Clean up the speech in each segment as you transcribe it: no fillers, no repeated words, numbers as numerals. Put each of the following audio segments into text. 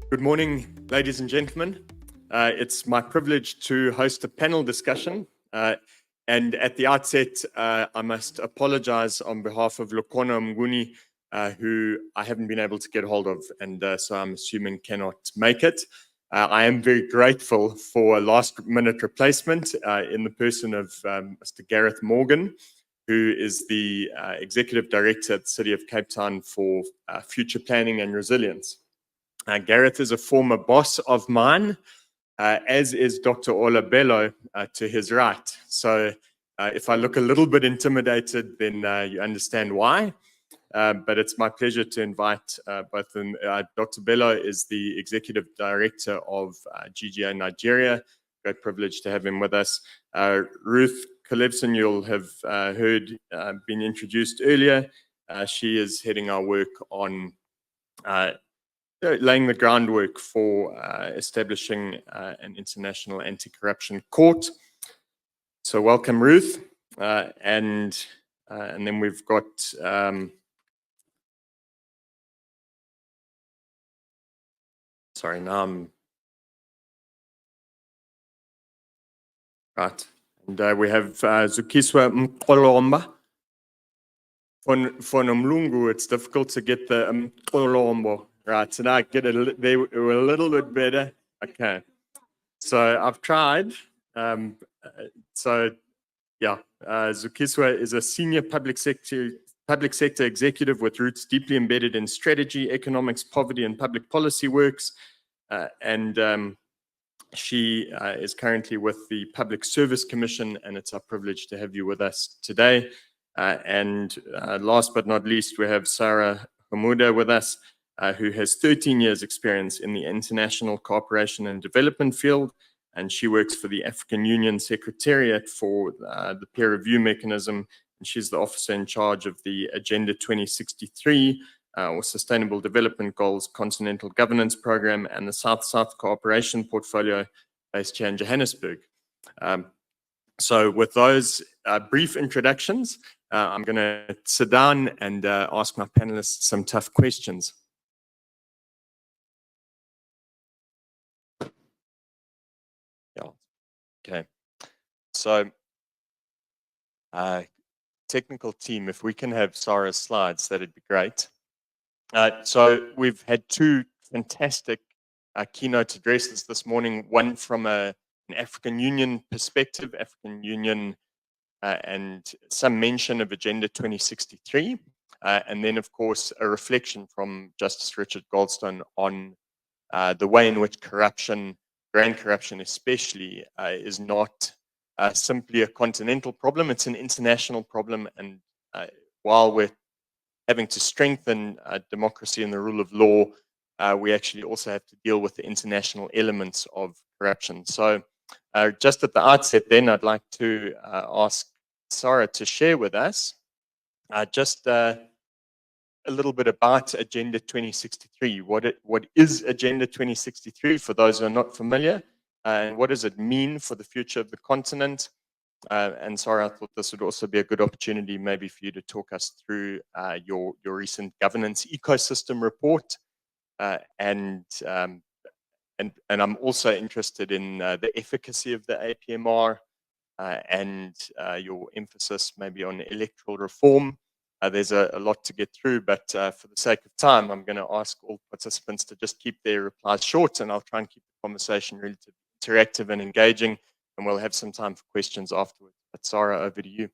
Good morning, ladies and gentlemen. It's my privilege to host a panel discussion. And at the outset, I must apologize on behalf of Lukhona Mnguni, who I haven't been able to get hold of, and so I'm assuming cannot make it. I am very grateful for a last-minute replacement in the person of Mr. Gareth Morgan, who is the Executive Director at the City of Cape Town for Future Planning and Resilience. Gareth is a former boss of mine, as is Dr. Ola Bello to his right. So if I look a little bit intimidated, then you understand why. But it's my pleasure to invite both of them. Dr. Bello is the Executive Director of GGA Nigeria. Great privilege to have him with us. Ruth Kolevsohn, you'll have heard been introduced earlier. She is heading our work on laying the groundwork for establishing an international anti-corruption court. So welcome, Ruth. And then we've got sorry, now I'm right. And we have Zukiswa N Mqolomba. It's difficult to get the Mqolomba right. So now I get it. They were a little bit better. Okay. So I've tried. Zukiswa is a senior public sector executive with roots deeply embedded in strategy, economics, poverty, and public policy works. She is currently with the Public Service Commission, and it's our privilege to have you with us today. Last but not least, we have Sara Hamouda with us, who has 13 years experience in the international cooperation and development field, and she works for the African Union Secretariat for the peer review mechanism, and she's the officer in charge of the Agenda 2063, or Sustainable Development Goals Continental Governance Program, and the South-South Cooperation Portfolio based here in Johannesburg. So with those brief introductions, I'm going to sit down and ask my panelists some tough questions. Yeah. Okay. So, technical team, if we can have Sara's slides, that'd be great. So we've had two fantastic keynote addresses this morning, one from an African Union perspective, African Union and some mention of Agenda 2063, and then of course a reflection from Justice Richard Goldstone on the way in which corruption, grand corruption especially, is not simply a continental problem, it's an international problem, and while we're having to strengthen democracy and the rule of law, we actually also have to deal with the international elements of corruption. So just at the outset then, I'd like to ask Sara to share with us just a little bit about Agenda 2063. What is Agenda 2063 for those who are not familiar, and what does it mean for the future of the continent? And Sara, I thought this would also be a good opportunity maybe for you to talk us through your recent governance ecosystem report. And I'm also interested in the efficacy of the APMR and your emphasis maybe on electoral reform. There's a lot to get through, but for the sake of time, I'm going to ask all participants to just keep their replies short, and I'll try and keep the conversation relatively interactive and engaging, and we'll have some time for questions afterwards. But Sara, over to you.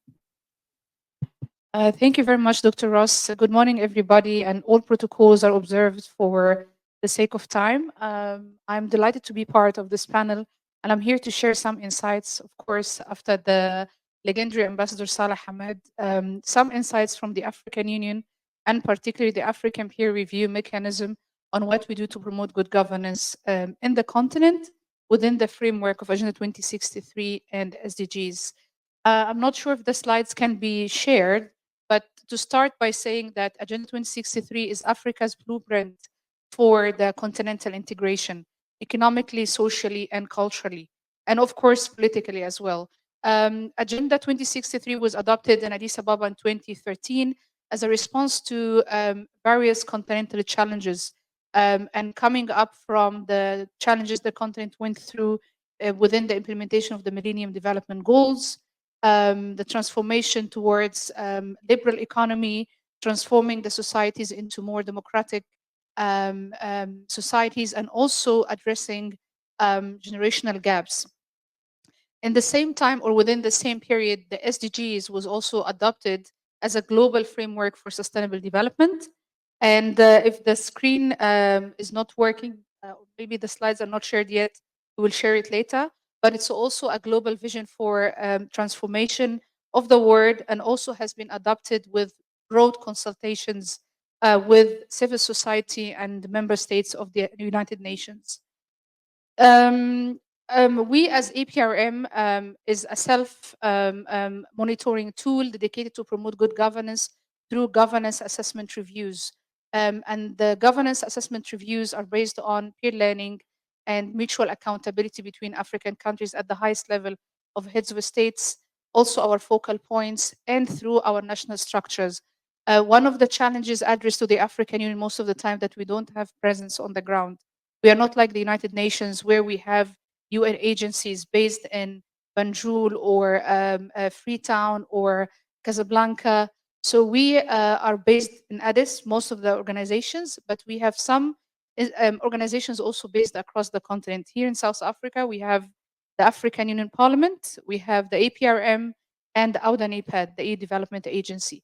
Thank you very much, Dr. Ross. Good morning, everybody, and all protocols are observed for the sake of time. I'm delighted to be part of this panel, and I'm here to share some insights, of course, after the legendary Ambassador Sara Hamouda, some insights from the African Union, and particularly the African peer review mechanism on what we do to promote good governance in the continent within the framework of Agenda 2063 and SDGs. I'm not sure if the slides can be shared, but to start by saying that Agenda 2063 is Africa's blueprint for the continental integration, economically, socially, and culturally, and of course, politically as well. Agenda 2063 was adopted in Addis Ababa in 2013 as a response to various continental challenges and coming up from the challenges the continent went through within the implementation of the Millennium Development Goals, the transformation towards liberal economy, transforming the societies into more democratic societies, and also addressing generational gaps. In the same time, or within the same period, the SDGs was also adopted as a global framework for sustainable development. And if the screen is not working, maybe the slides are not shared yet, we will share it later. But it's also a global vision for transformation of the world, and also has been adopted with broad consultations with civil society and member states of the United Nations. We as APRM is a self-monitoring tool dedicated to promote good governance through governance assessment reviews. And the governance assessment reviews are based on peer learning and mutual accountability between African countries at the highest level of heads of states, also our focal points, and through our national structures. One of the challenges addressed to the African Union most of the time that we don't have presence on the ground. We are not like the United Nations, where we have UN agencies based in Banjul or Freetown or Casablanca. So we are based in Addis, most of the organizations, but we have some organizations also based across the continent. Here in South Africa, we have the African Union Parliament, we have the APRM, and the AUDA-NEPAD, the Aid Development Agency.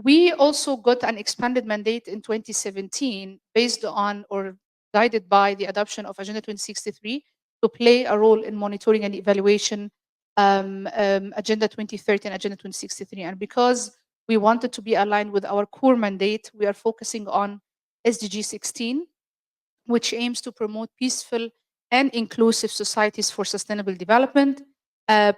We also got an expanded mandate in 2017 based on or guided by the adoption of Agenda 2063 to play a role in monitoring and evaluation Agenda 2030 and Agenda 2063. And because we wanted to be aligned with our core mandate, we are focusing on SDG 16, which aims to promote peaceful and inclusive societies for sustainable development,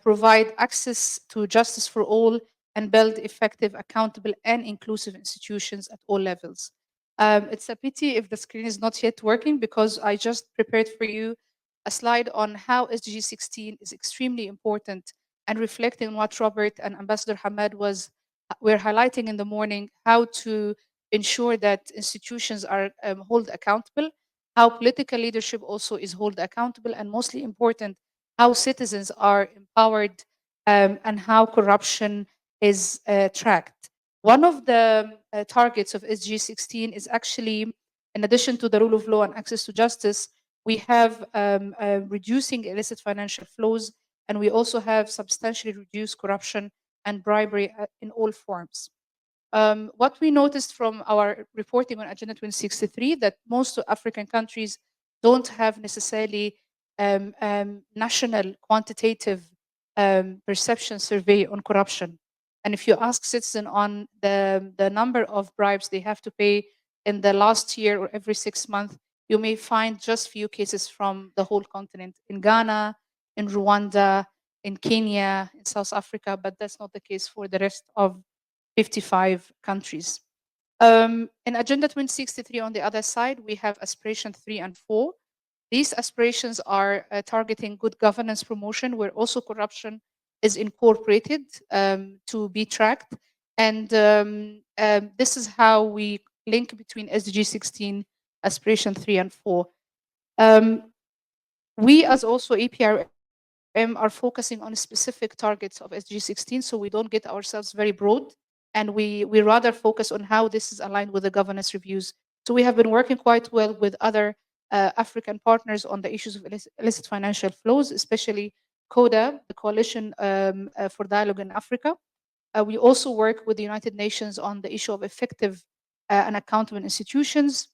provide access to justice for all, and build effective, accountable, and inclusive institutions at all levels. It's a pity if the screen is not yet working, because I just prepared for you a slide on how SDG 16 is extremely important, and reflecting on what Robert and Ambassador Hamad were highlighting in the morning, how to ensure that institutions are held accountable, how political leadership also is held accountable, and mostly important, how citizens are empowered, and how corruption is tracked. One of the targets of SG 16 is actually, in addition to the rule of law and access to justice, we have reducing illicit financial flows, and we also have substantially reduced corruption and bribery in all forms. What we noticed from our reporting on Agenda 2063, that most African countries don't have necessarily national quantitative perception survey on corruption. And if you ask citizens on the number of bribes they have to pay in the last year or every 6 months, you may find just few cases from the whole continent. In Ghana, in Rwanda, in Kenya, in South Africa, but that's not the case for the rest of 55 countries. In Agenda 2063, on the other side, we have aspiration 3 and 4. These aspirations are targeting good governance promotion, where also corruption is incorporated to be tracked. And this is how we link between SDG 16, aspiration 3 and 4. We as also APRM are focusing on specific targets of SDG 16, so we don't get ourselves very broad, and we rather focus on how this is aligned with the governance reviews. So we have been working quite well with other African partners on the issues of illicit financial flows, especially CODA, the Coalition for Dialogue in Africa. We also work with the United Nations on the issue of effective and accountable institutions.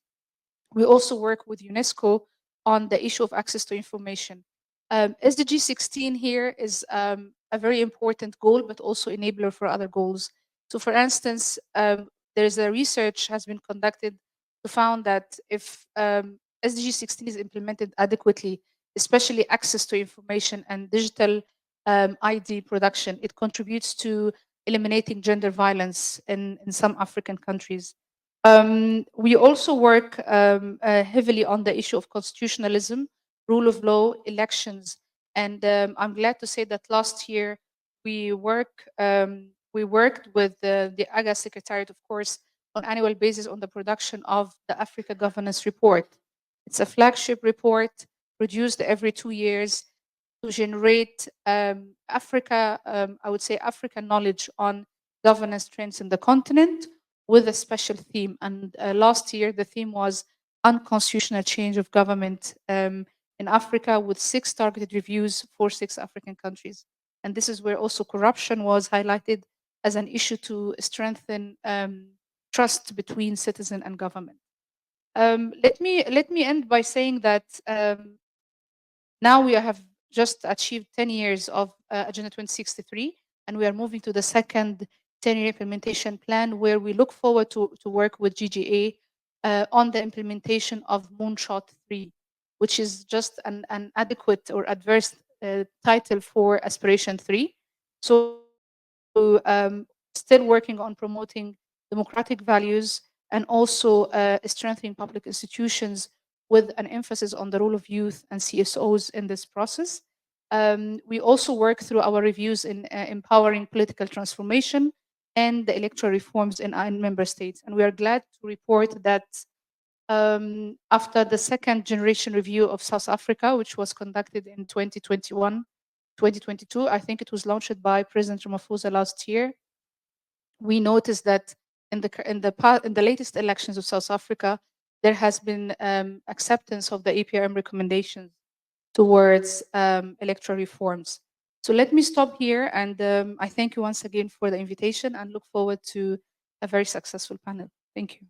We also work with UNESCO on the issue of access to information. SDG 16 here is a very important goal, but also enabler for other goals. So for instance, there's a research has been conducted to found that if SDG 16 is implemented adequately, especially access to information and digital ID production, it contributes to eliminating gender violence in some African countries. We also work heavily on the issue of constitutionalism, rule of law, elections, and I'm glad to say that last year we worked with the AGA Secretariat, of course, on annual basis on the production of the Africa Governance Report. It's a flagship report produced every 2 years to generate Africa, I would say African knowledge on governance trends in the continent with a special theme. And last year, the theme was unconstitutional change of government in Africa, with 6 targeted reviews for 6 African countries. And this is where also corruption was highlighted as an issue to strengthen trust between citizen and government. Let me end by saying that now we have just achieved 10 years of Agenda 2063, and we are moving to the second 10-year implementation plan, where we look forward to work with GGA on the implementation of Moonshot 3, which is just an adequate or adverse title for Aspiration 3. So still working on promoting democratic values and also strengthening public institutions with an emphasis on the role of youth and CSOs in this process. We also work through our reviews in empowering political transformation and the electoral reforms in our member states. And we are glad to report that after the second generation review of South Africa, which was conducted in 2021, 2022, I think it was launched by President Ramaphosa last year. We noticed that in the latest elections of South Africa, there has been acceptance of the APRM recommendations towards electoral reforms. So let me stop here, and I thank you once again for the invitation and look forward to a very successful panel. Thank you.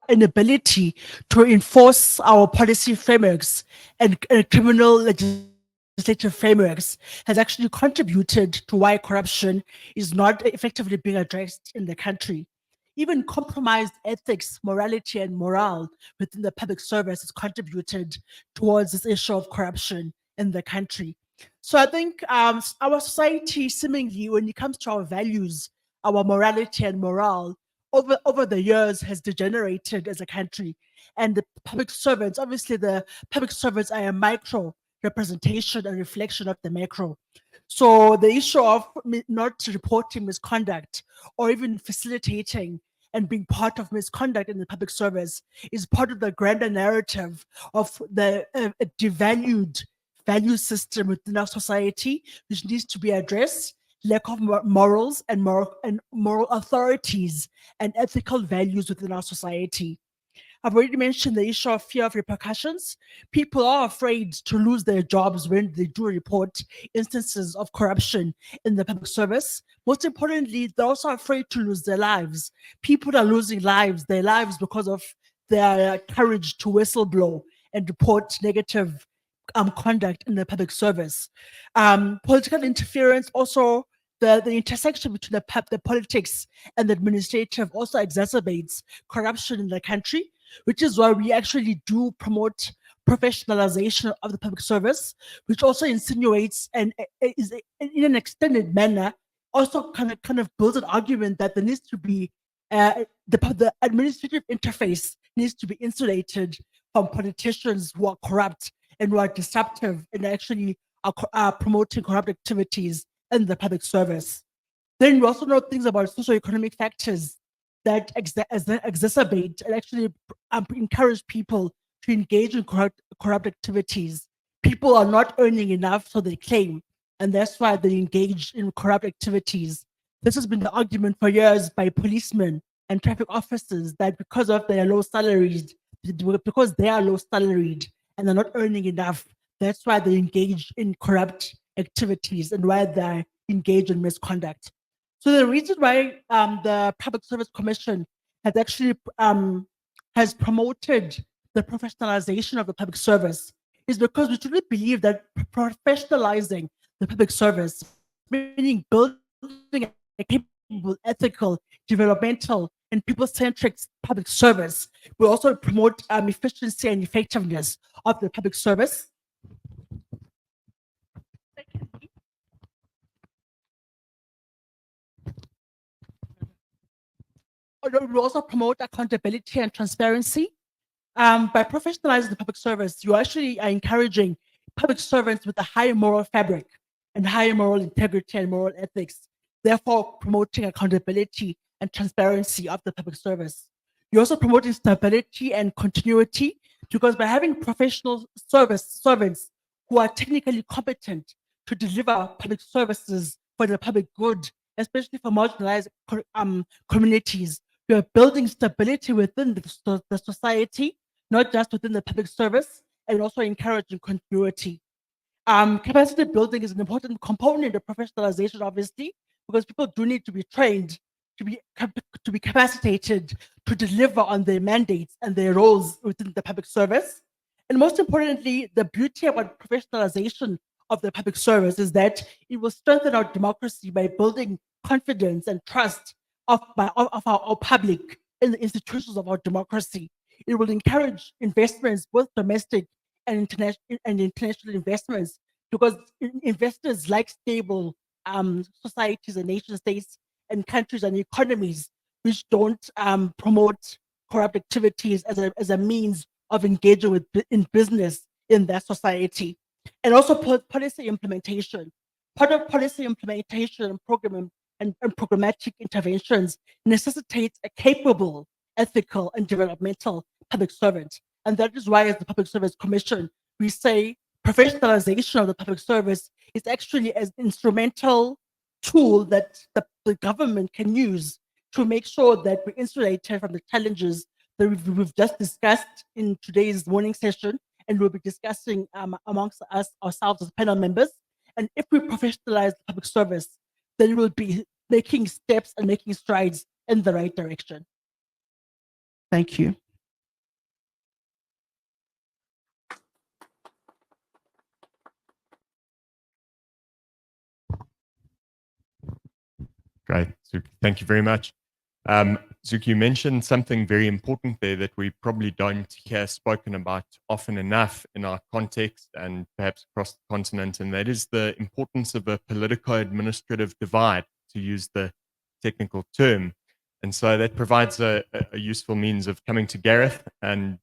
An ability to enforce our policy frameworks and criminal legislative frameworks has actually contributed to why corruption is not effectively being addressed in the country. Even compromised ethics, morality, and morale within the public service has contributed towards this issue of corruption in the country. So I think our society, seemingly, when it comes to our values, our morality and morale, over the years has degenerated as a country. And the public servants, obviously the public servants are a micro representation and reflection of the macro. So the issue of not reporting misconduct or even facilitating and being part of misconduct in the public service is part of the grander narrative of the devalued value system within our society, which needs to be addressed. Lack of morals and moral authorities and ethical values within our society. I've already mentioned the issue of fear of repercussions. People are afraid to lose their jobs when they do report instances of corruption in the public service. Most importantly, they're also afraid to lose their lives. People are losing their lives because of their courage to whistleblow and report negative conduct in the public service. Political interference also, the intersection between the politics and the administrative also exacerbates corruption in the country, which is why we actually do promote professionalization of the public service, which also insinuates and is in an extended manner also kind of builds an argument that there needs to be the administrative interface needs to be insulated from politicians who are corrupt and who are disruptive and actually are promoting corrupt activities in the public service. Then we also know things about socioeconomic factors that exacerbate and actually encourage people to engage in corrupt activities. People are not earning enough, so they claim, and that's why they engage in corrupt activities. This has been the argument for years by policemen and traffic officers that because they are low salaried and they're not earning enough, that's why they engage in corrupt activities and why they engage in misconduct. So the reason why the Public Service Commission has actually has promoted the professionalization of the public service is because we truly believe that professionalizing the public service, meaning building a capable, ethical, developmental, and people-centric public service, will also promote efficiency and effectiveness of the public service. We also promote accountability and transparency. By professionalizing the public service, you actually are encouraging public servants with a higher moral fabric and higher moral integrity and moral ethics, therefore promoting accountability and transparency of the public service. You're also promoting stability and continuity because by having professional servants who are technically competent to deliver public services for the public good, especially for marginalized communities, you're building stability within the society, not just within the public service, and also encouraging continuity. Capacity building is an important component of professionalization, obviously, because people do need to be trained, to be capacitated to deliver on their mandates and their roles within the public service. And most importantly, the beauty about professionalization of the public service is that it will strengthen our democracy by building confidence and trust of our public in the institutions of our democracy. It will encourage investments, both domestic and international investments, because investors like stable societies and nation states and countries and economies which don't promote corrupt activities as a means of engaging in business in that society. And also policy implementation. Part of policy implementation and programmatic interventions necessitates a capable, ethical, and developmental public servant. And that is why, as the Public Service Commission, we say professionalization of the public service is actually an instrumental tool that the government can use to make sure that we're insulated from the challenges that we've just discussed in today's morning session, and we'll be discussing amongst ourselves as panel members. And if we professionalize the public service, then we'll be making steps and making strides in the right direction. Thank you. Great, Zuki. Thank you very much. Zuki, you mentioned something very important there that we probably don't hear spoken about often enough in our context and perhaps across the continent, and that is the importance of a politico-administrative divide, to use the technical term. And so that provides a useful means of coming to Gareth. And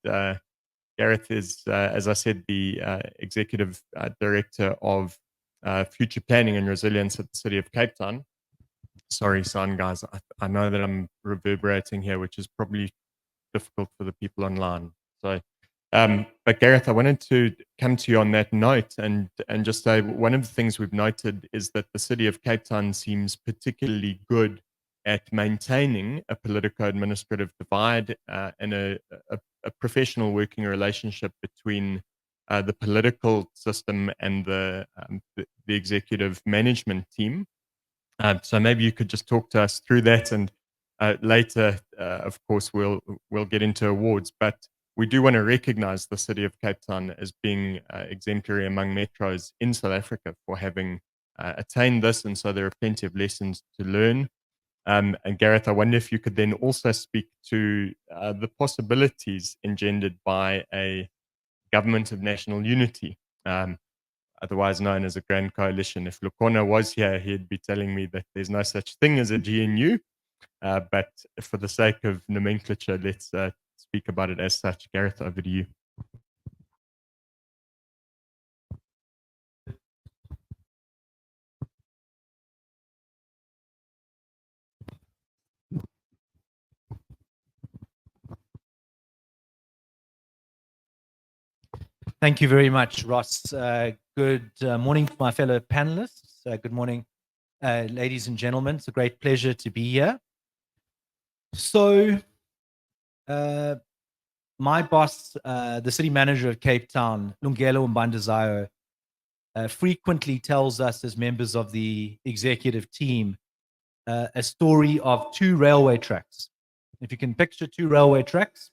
Gareth is, as I said, the Executive Director of Future Planning and Resilience at the City of Cape Town. Sorry, son, guys. I know that I'm reverberating here, which is probably difficult for the people online. So, but Gareth, I wanted to come to you on that note and just say one of the things we've noted is that the City of Cape Town seems particularly good at maintaining a politico-administrative divide and a professional working relationship between the political system and the executive management team. So maybe you could just talk to us through that, and later, of course, we'll get into awards. But we do want to recognize the City of Cape Town as being exemplary among metros in South Africa for having attained this, and so there are plenty of lessons to learn. And Gareth, I wonder if you could then also speak to the possibilities engendered by a government of national unity, otherwise known as a grand coalition. If Lukhona was here, he'd be telling me that there's no such thing as a GNU, but for the sake of nomenclature, let's speak about it as such. Gareth, over to you. Thank you very much, Ross. Good morning to my fellow panelists. Good morning, ladies and gentlemen. It's a great pleasure to be here. So, my boss, the city manager of Cape Town, Lungelo Mbandazayo, frequently tells us as members of the executive team a story of two railway tracks. If you can picture two railway tracks,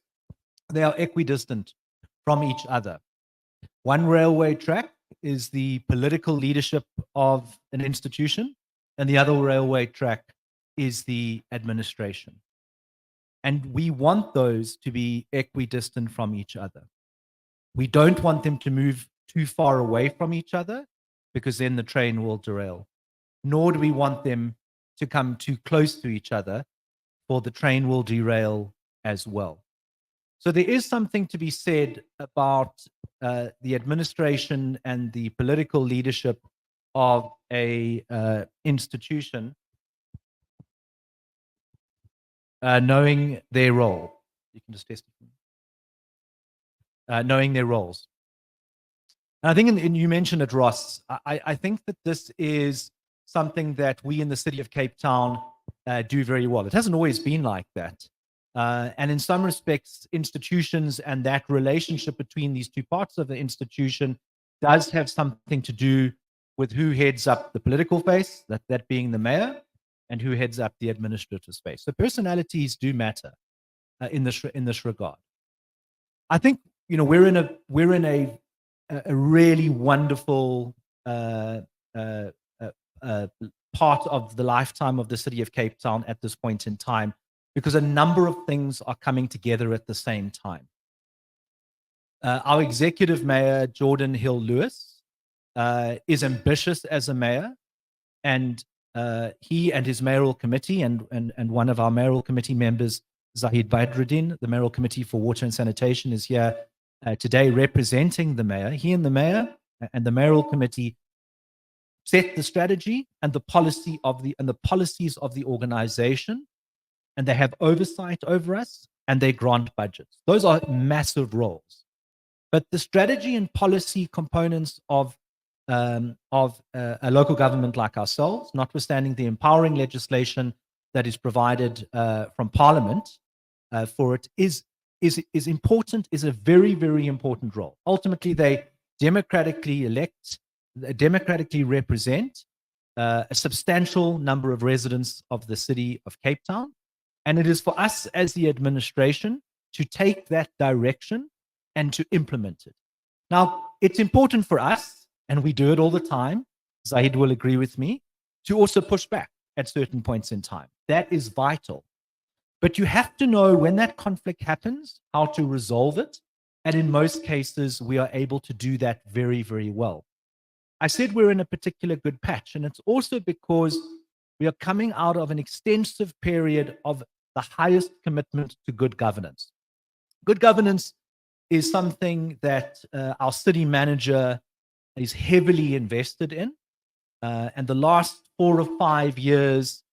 they are equidistant from each other. One railway track is the political leadership of an institution, and the other railway track is the administration. And we want those to be equidistant from each other. We don't want them to move too far away from each other, because then the train will derail. Nor do we want them to come too close to each other, for the train will derail as well. So there is something to be said about the administration and the political leadership of a institution knowing their role. You can just test it. Knowing their roles. And I think, and you mentioned it, Ross, I think that this is something that we in the city of Cape Town do very well. It hasn't always been like that. And in some respects, institutions and that relationship between these two parts of the institution does have something to do with who heads up the political space, that being the mayor, and who heads up the administrative space. So personalities do matter in this regard. I think, you know, we're in a really wonderful part of the lifetime of the city of Cape Town at this point in time, because a number of things are coming together at the same time. Our executive mayor, Jordan Hill-Lewis, is ambitious as a mayor, and he and his mayoral committee and one of our mayoral committee members, Zahid Badruddin, the mayoral committee for water and sanitation, is here today representing the mayor. He and the mayor and the mayoral committee set the strategy and the policy of the policies of the organization, and they have oversight over us, and they grant budgets. Those are massive roles. But the strategy and policy components of a local government like ourselves, notwithstanding the empowering legislation that is provided from Parliament for it, is important, is a very, very important role. Ultimately, they democratically elect, democratically represent a substantial number of residents of the city of Cape Town. And it is for us as the administration to take that direction and to implement it. Now, it's important for us, and we do it all the time, Zahid will agree with me, to also push back at certain points in time. That is vital. But you have to know when that conflict happens, how to resolve it. And in most cases, we are able to do that very, very well. I said we're in a particular good patch, and it's also because we are coming out of an extensive period of the highest commitment to good governance. Good governance is something that our city manager is heavily invested in. And the last 4 or 5 years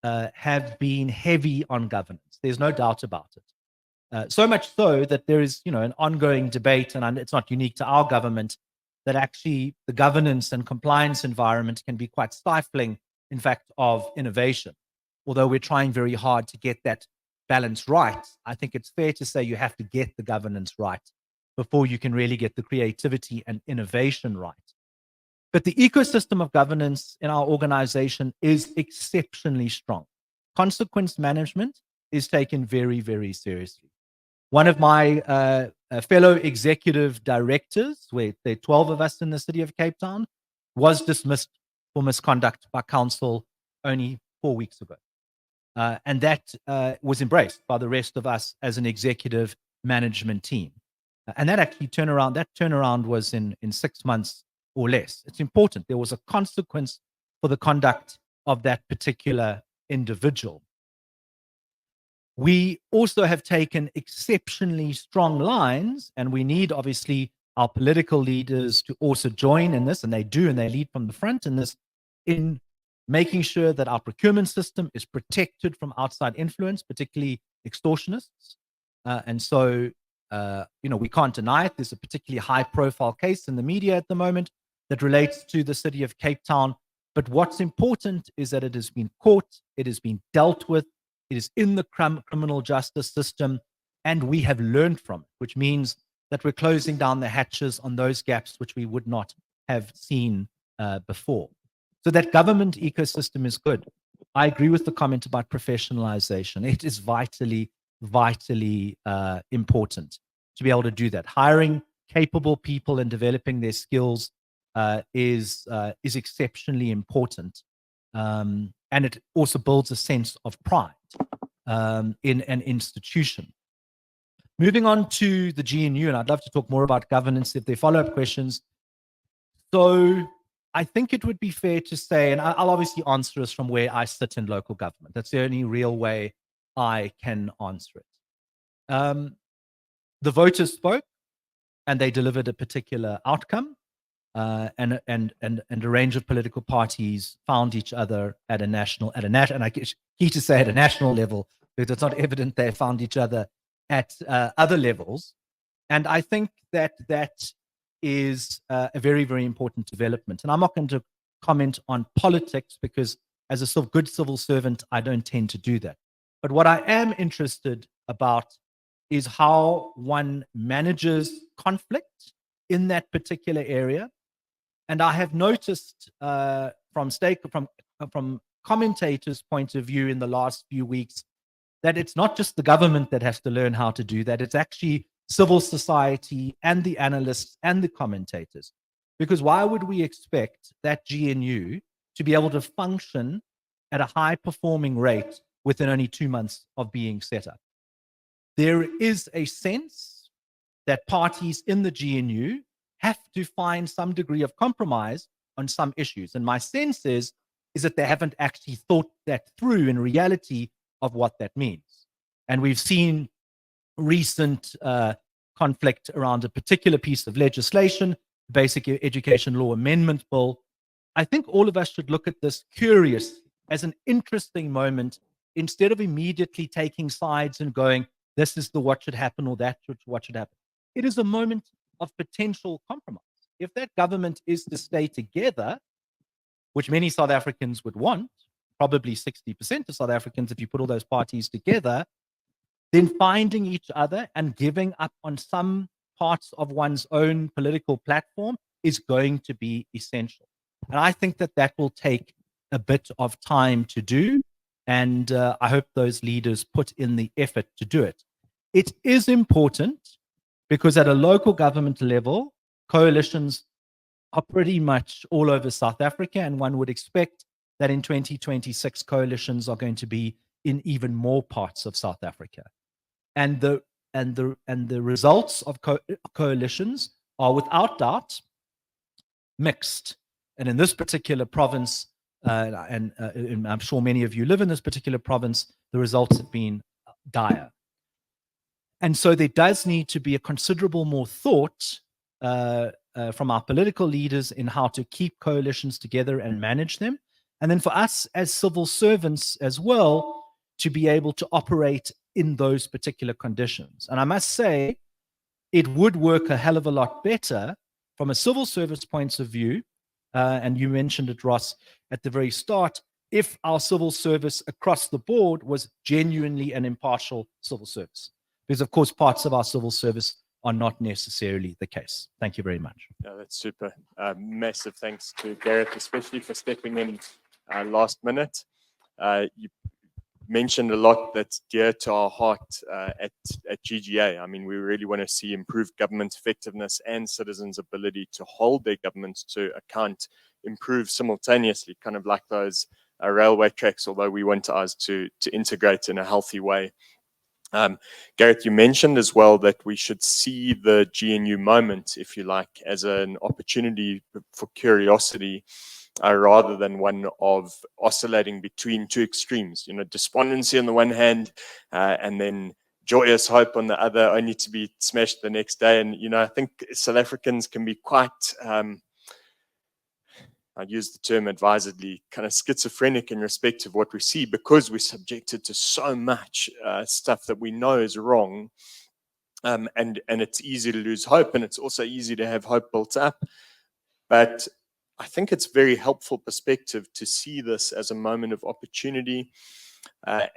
have been heavy on governance. There's no doubt about it. So much so that there is, you know, an ongoing debate, and it's not unique to our government, that actually the governance and compliance environment can be quite stifling, in fact, of innovation. Although we're trying very hard to get that balance right, I think it's fair to say you have to get the governance right before you can really get the creativity and innovation right. But the ecosystem of governance in our organization is exceptionally strong. Consequence management is taken very, very seriously. One of my fellow executive directors, there are 12 of us in the city of Cape Town, was dismissed for misconduct by council only 4 weeks ago. And that was embraced by the rest of us as an executive management team. And that actually turnaround was in 6 months or less. It's important. There was a consequence for the conduct of that particular individual. We also have taken exceptionally strong lines, and we need obviously our political leaders to also join in this, and they do, and they lead from the front in this, in making sure that our procurement system is protected from outside influence, particularly extortionists. And so, you know, we can't deny it. There's a particularly high-profile case in the media at the moment that relates to the city of Cape Town. But what's important is that it has been caught, it has been dealt with, it is in the criminal justice system, and we have learned from it, which means that we're closing down the hatches on those gaps which we would not have seen before. So that government ecosystem is good. I agree with the comment about professionalization. It is vitally, vitally important to be able to do that. Hiring capable people and developing their skills is exceptionally important. And it also builds a sense of pride in an institution. Moving on to the GNU, and I'd love to talk more about governance if there are follow-up questions. So I think it would be fair to say, and I'll obviously answer this from where I sit in local government. That's the only real way I can answer it. The voters spoke, and they delivered a particular outcome. And a range of political parties found each other at a national, and I guess key to say at a national level, because it's not evident they found each other at other levels. And I think that that is a very, very important development. And I'm not going to comment on politics because as a good civil servant, I don't tend to do that. But what I am interested about is how one manages conflict in that particular area. And I have noticed from commentators' point of view in the last few weeks that it's not just the government that has to learn how to do that. It's actually civil society and the analysts and the commentators. Because why would we expect that GNU to be able to function at a high performing rate within only 2 months of being set up? There is a sense that parties in the GNU have to find some degree of compromise on some issues. And my sense is that they haven't actually thought that through in reality of what that means. And we've seen recent conflict around a particular piece of legislation, Basic Education Law Amendment Bill. I think all of us should look at this curious as an interesting moment instead of immediately taking sides and going, this is the what should happen or that what should happen. It is a moment of potential compromise. If that government is to stay together, which many South Africans would want, probably 60% of South Africans, if you put all those parties together, then finding each other and giving up on some parts of one's own political platform is going to be essential. And I think that that will take a bit of time to do. And I hope those leaders put in the effort to do it. It is important because at a local government level, coalitions are pretty much all over South Africa. And one would expect that in 2026, coalitions are going to be in even more parts of South Africa. And the results of coalitions are without doubt mixed. And in this particular province, and I'm sure many of you live in this particular province, the results have been dire. And so there does need to be a considerable more thought from our political leaders in how to keep coalitions together and manage them. And then for us as civil servants as well, to be able to operate in those particular conditions. And I must say, it would work a hell of a lot better from a civil service point of view, and you mentioned it, Ross, at the very start, if our civil service across the board was genuinely an impartial civil service. Because, of course, parts of our civil service are not necessarily the case. Thank you very much. Yeah, that's super. Massive thanks to Gareth, especially for stepping in last minute. You mentioned a lot that's dear to our heart at GGA. I mean, we really want to see improved government effectiveness and citizens' ability to hold their governments to account improve simultaneously, kind of like those railway tracks, although we want ours to integrate in a healthy way. Gareth, you mentioned as well that we should see the GNU moment, if you like, as an opportunity for curiosity rather than one of oscillating between two extremes, you know, despondency on the one hand and then joyous hope on the other, only to be smashed the next day. And, you know, I think South Africans can be quite, I use the term advisedly, kind of schizophrenic in respect of what we see because we're subjected to so much stuff that we know is wrong. And it's easy to lose hope, and it's also easy to have hope built up. But I think it's very helpful perspective to see this as a moment of opportunity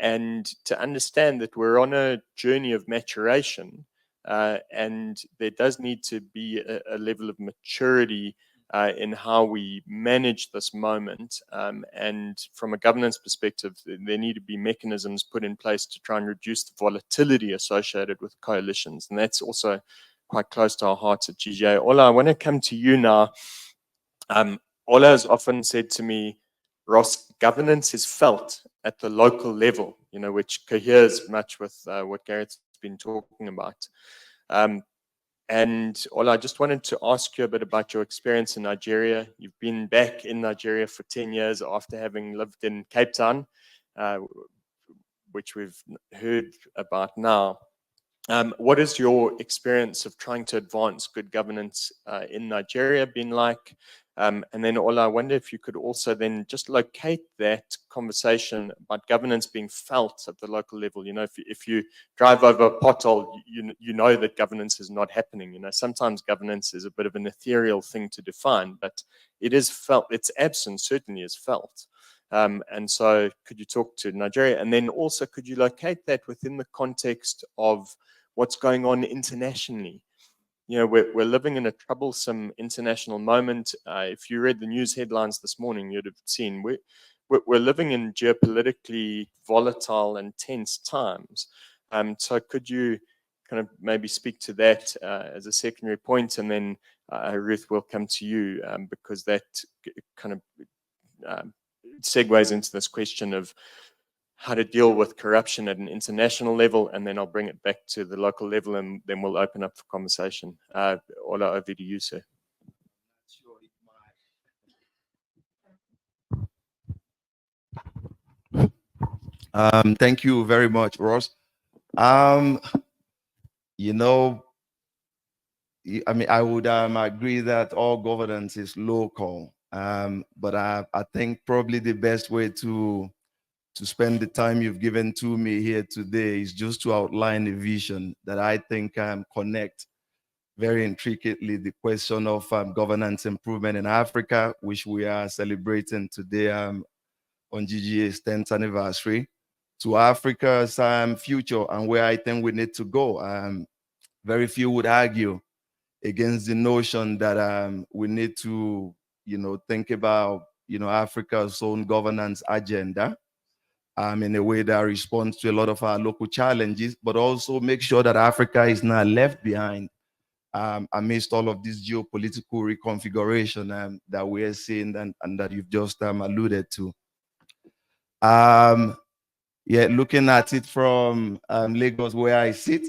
and to understand that we're on a journey of maturation and there does need to be a level of maturity in how we manage this moment. And from a governance perspective, there need to be mechanisms put in place to try and reduce the volatility associated with coalitions. And that's also quite close to our hearts at GGA. Ola, I want to come to you now. Ola has often said to me, Ross, governance is felt at the local level, you know, which coheres much with what Gareth's been talking about. And Ola, I just wanted to ask you a bit about your experience in Nigeria. You've been back in Nigeria for 10 years after having lived in Cape Town, which we've heard about now. What is your experience of trying to advance good governance in Nigeria been like? And then Ola, I wonder if you could also then just locate that conversation about governance being felt at the local level. You know, if you drive over a pothole, you know that governance is not happening. You know, sometimes governance is a bit of an ethereal thing to define, but it is felt. Its absence certainly is felt. And so could you talk to Nigeria? And then also, could you locate that within the context of what's going on internationally? You know, we're living in a troublesome international moment. If you read the news headlines this morning, you'd have seen we're living in geopolitically volatile and tense times. So could you kind of maybe speak to that as a secondary point, and then Ruth will come to you because that kind of segues into this question of how to deal with corruption at an international level, and then I'll bring it back to the local level, and then we'll open up for conversation. Ola, over to you, sir. Thank you very much, Ross. You know, I mean, I would agree that all governance is local, but I think probably the best way to spend the time you've given to me here today is just to outline a vision that I think connect very intricately the question of governance improvement in Africa, which we are celebrating today on GGA's 10th anniversary, to Africa's future and where I think we need to go. Very few would argue against the notion that we need to, think about, Africa's own governance agenda in a way that responds to a lot of our local challenges, but also make sure that Africa is not left behind amidst all of this geopolitical reconfiguration that we're seeing and that you've just alluded to. Yeah, looking at it from Lagos where I sit,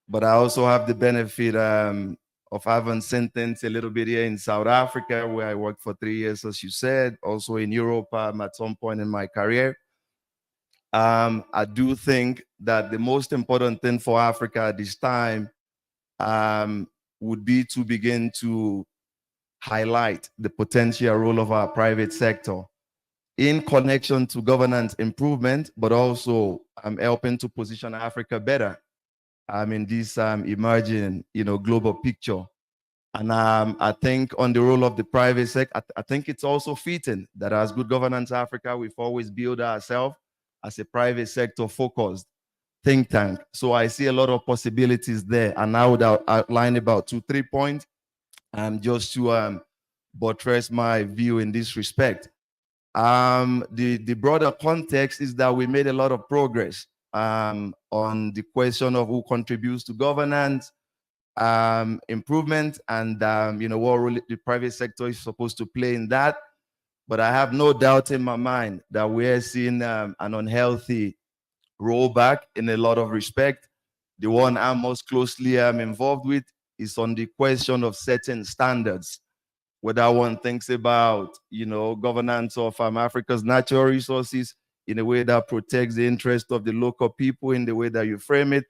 but I also have the benefit of having sentenced a little bit here in South Africa, where I worked for 3 years, as you said, also in Europe at some point in my career. I do think that the most important thing for Africa at this time would be to begin to highlight the potential role of our private sector in connection to governance improvement, but also helping to position Africa better in this emerging, global picture. And I think on the role of the private sector, I think it's also fitting that as Good Governance Africa, we've always built ourselves as a private sector focused think tank. So I see a lot of possibilities there. And I would outline about 2-3 points just to buttress my view in this respect. The broader context is that we made a lot of progress on the question of who contributes to governance improvement and what role the private sector is supposed to play in that. But I have no doubt in my mind that we're seeing an unhealthy rollback in a lot of respect. The one I'm most closely involved with is on the question of setting standards, whether one thinks about, governance of Africa's natural resources in a way that protects the interest of the local people in the way that you frame it,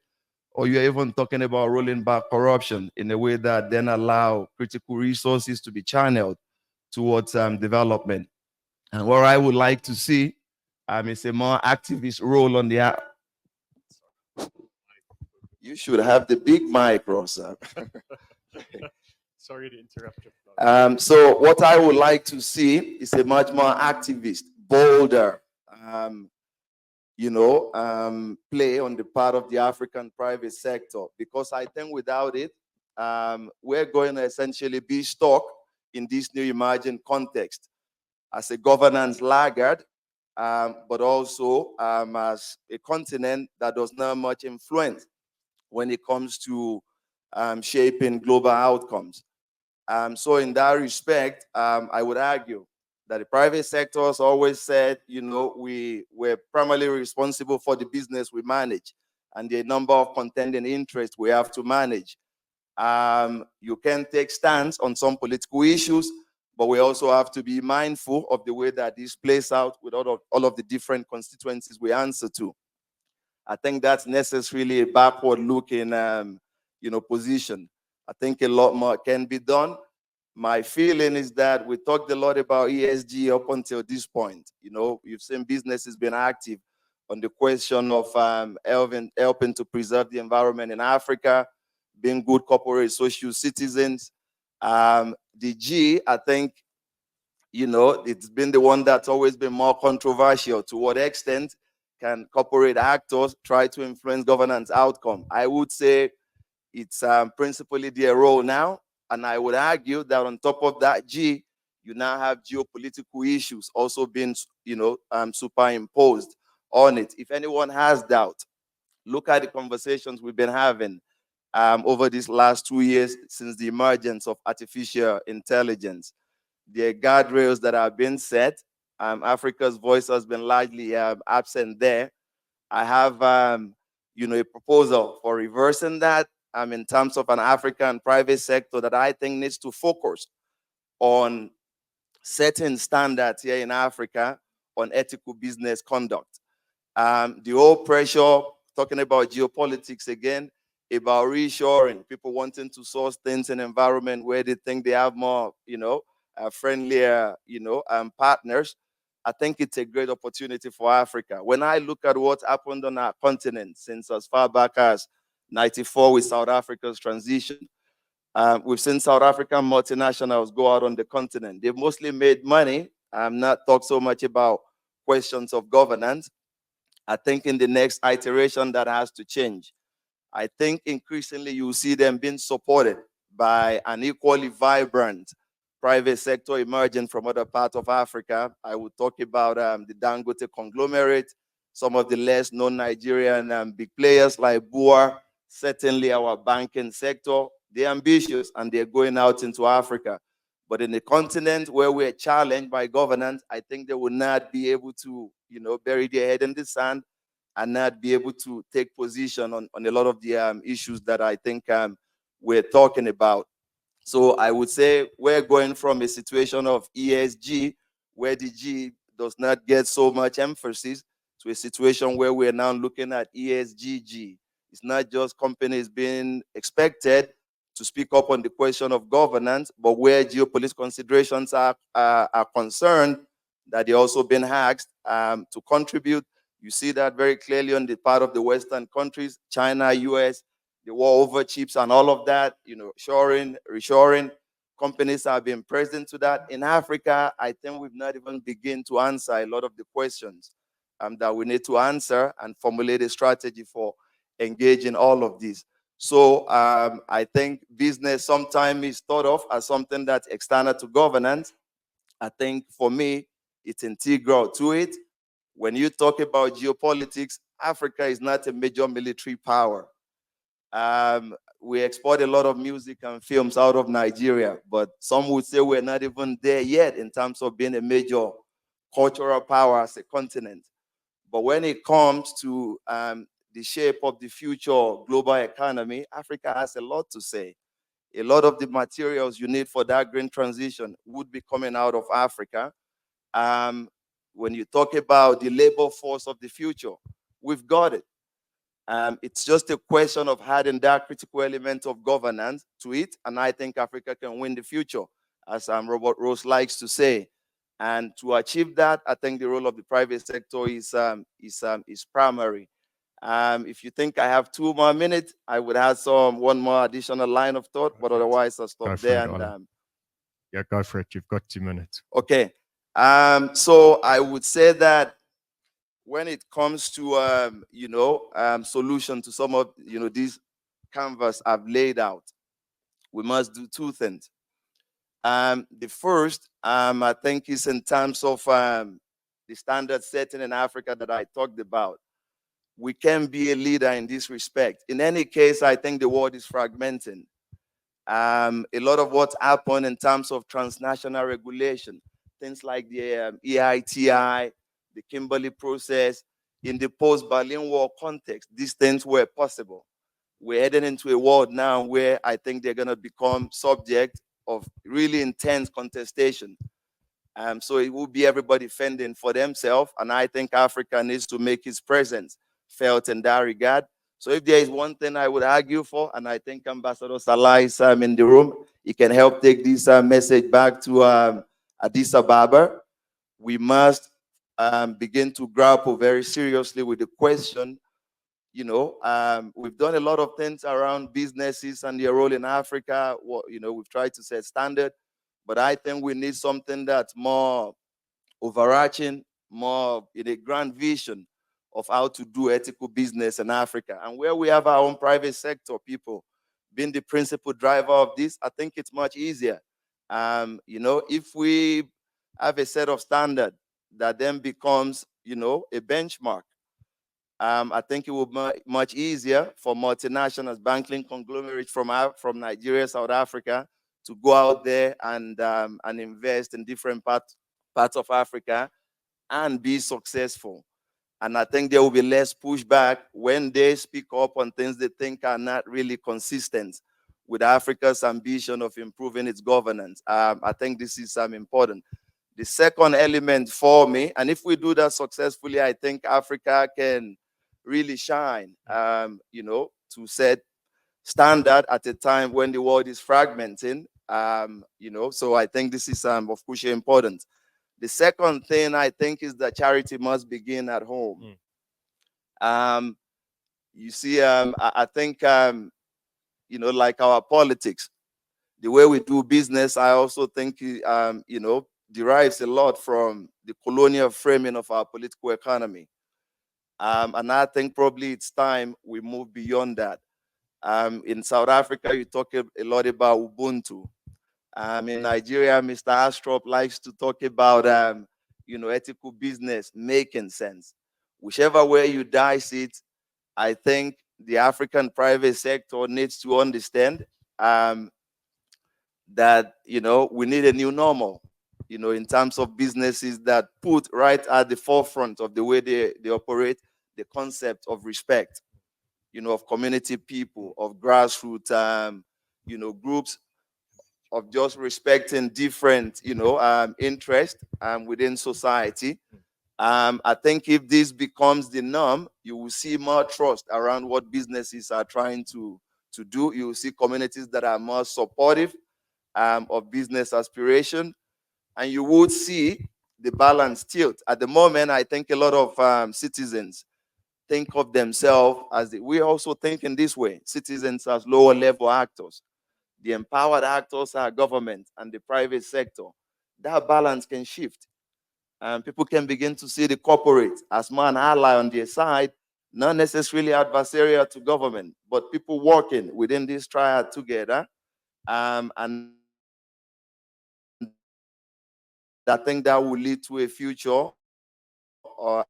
or you're even talking about rolling back corruption in a way that then allow critical resources to be channeled towards development. And what I would like to see is a more activist role on the app. You should have the big mic, Rosa. Sorry to interrupt you. So what I would like to see is a much more activist, bolder, play on the part of the African private sector, because I think without it, we're going to essentially be stuck in this new emerging context as a governance laggard, but also as a continent that does not have much influence when it comes to shaping global outcomes. So in that respect, I would argue that the private sector has always said, we're primarily responsible for the business we manage and the number of contending interests we have to manage. You can take stance on some political issues, but we also have to be mindful of the way that this plays out with all of the different constituencies we answer to. I think that's necessarily a backward-looking, position. I think a lot more can be done. my feeling is that we talked a lot about ESG up until this point. You know, you've seen businesses being active on the question of helping to preserve the environment in Africa, being good corporate social citizens. The G, I think, you know, it's been the one that's always been more controversial. To what extent can corporate actors try to influence governance outcome? I would say it's principally their role now. And I would argue that on top of that G, you now have geopolitical issues also being, you know, superimposed on it. If anyone has doubt, look at the conversations we've been having over these last 2 years since the emergence of artificial intelligence. The guardrails that have been set, Africa's voice has been largely absent there. I have, you know, a proposal for reversing that in terms of an African private sector that I think needs to focus on setting standards here in Africa on ethical business conduct. The whole pressure, talking about geopolitics again, about reshoring, people wanting to source things in an environment where they think they have more, you know, friendlier, you know, partners. I think it's a great opportunity for Africa. When I look at what happened on our continent since as far back as 94 with South Africa's transition, we've seen South African multinationals go out on the continent. They've mostly made money. I'm not talk so much about questions of governance. I think in the next iteration that has to change. I think increasingly you see them being supported by an equally vibrant private sector emerging from other parts of Africa. I would talk about the Dangote conglomerate, some of the less known Nigerian big players like BUA, certainly our banking sector. They're ambitious and they're going out into Africa. But in the continent where we're challenged by governance, I think they will not be able to, you know, bury their head in the sand and not be able to take position on a lot of the issues that I think we're talking about. So I would say we're going from a situation of ESG, where the G does not get so much emphasis, to a situation where we're now looking at ESGG. It's not just companies being expected to speak up on the question of governance, but where geopolitical considerations are concerned, that they're also being asked to contribute. You see that very clearly on the part of the Western countries, China, US, the war over chips and all of that, you know, shoring, reshoring. Companies have been present to that. In Africa, I think we've not even begun to answer a lot of the questions that we need to answer and formulate a strategy for engaging all of these. So I think business sometimes is thought of as something that's external to governance. I think for me, it's integral to it. When you talk about geopolitics, Africa is not a major military power. We export a lot of music and films out of Nigeria, but some would say we're not even there yet in terms of being a major cultural power as a continent. But when it comes to the shape of the future global economy, Africa has a lot to say. A lot of the materials you need for that green transition would be coming out of Africa. When you talk about the labor force of the future, we've got it. It's just a question of adding that critical element of governance to it, and I think Africa can win the future, as Robert Rose likes to say. And to achieve that, I think the role of the private sector is primary. If you think I have 2 more minutes, I would have one more additional line of thought, but otherwise I'll stop there. And yeah, go for it. You've got 2 minutes. Okay. So I would say that when it comes to solution to some of these canvas I've laid out, we must do 2 things. The first, I think, is in terms of the standard setting in Africa that I talked about. We can be a leader in this respect. In any case, I think the world is fragmenting. A lot of what's happened in terms of transnational regulation, things like the EITI, the Kimberley process, in the post-Berlin Wall context, these things were possible. We're heading into a world now where I think they're going to become subject of really intense contestation. So it will be everybody fending for themselves, and I think Africa needs to make its presence felt in that regard. So if there is one thing I would argue for, and I think Ambassador Salah is in the room, he can help take this message back to Addis Ababa. We must begin to grapple very seriously with the question. We've done a lot of things around businesses and their role in Africa. We've tried to set standard, but I think we need something that's more overarching, more in a grand vision of how to do ethical business in Africa. And where we have our own private sector people being the principal driver of this, I think it's much easier. If we have a set of standard that then becomes, a benchmark, I think it will be much easier for multinationals, banking conglomerates from Nigeria, South Africa, to go out there and invest in different parts of Africa and be successful. And I think there will be less pushback when they speak up on things they think are not really consistent with Africa's ambition of improving its governance. I think this is important. The second element for me, and if we do that successfully, I think Africa can really shine, to set standard at a time when the world is fragmenting, so I think this is of crucial importance. The second thing I think is that charity must begin at home. You see, I think, like our politics, the way we do business, I also think, derives a lot from the colonial framing of our political economy. And I think probably it's time we move beyond that. In South Africa, you talk a lot about Ubuntu. In Nigeria, Mr. Astrop likes to talk about, ethical business making sense. Whichever way you dice it, I think the African private sector needs to understand that, we need a new normal, in terms of businesses that put right at the forefront of the way they operate the concept of respect, of community people, of grassroots, groups, of just respecting different, interests within society. I think if this becomes the norm, you will see more trust around what businesses are trying to do. You will see communities that are more supportive of business aspiration, and you would see the balance tilt. At the moment, I think a lot of citizens think of themselves as we also think in this way, citizens as lower level actors. The empowered actors are government and the private sector. That balance can shift. And people can begin to see the corporate as more an ally on their side, not necessarily adversarial to government, but people working within this triad together. And I think that will lead to a future of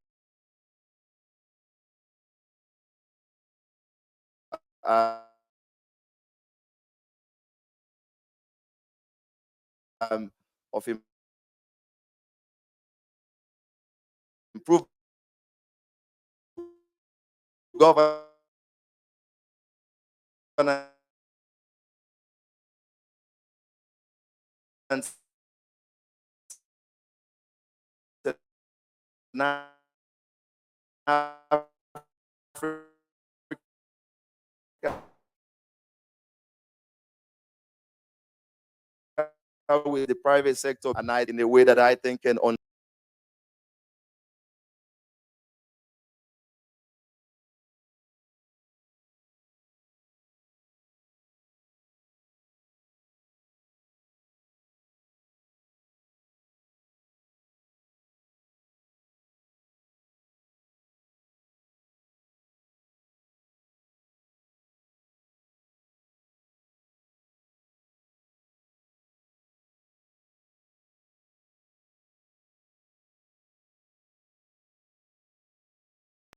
improved governance in Africa with the private sector, and in a way that I think can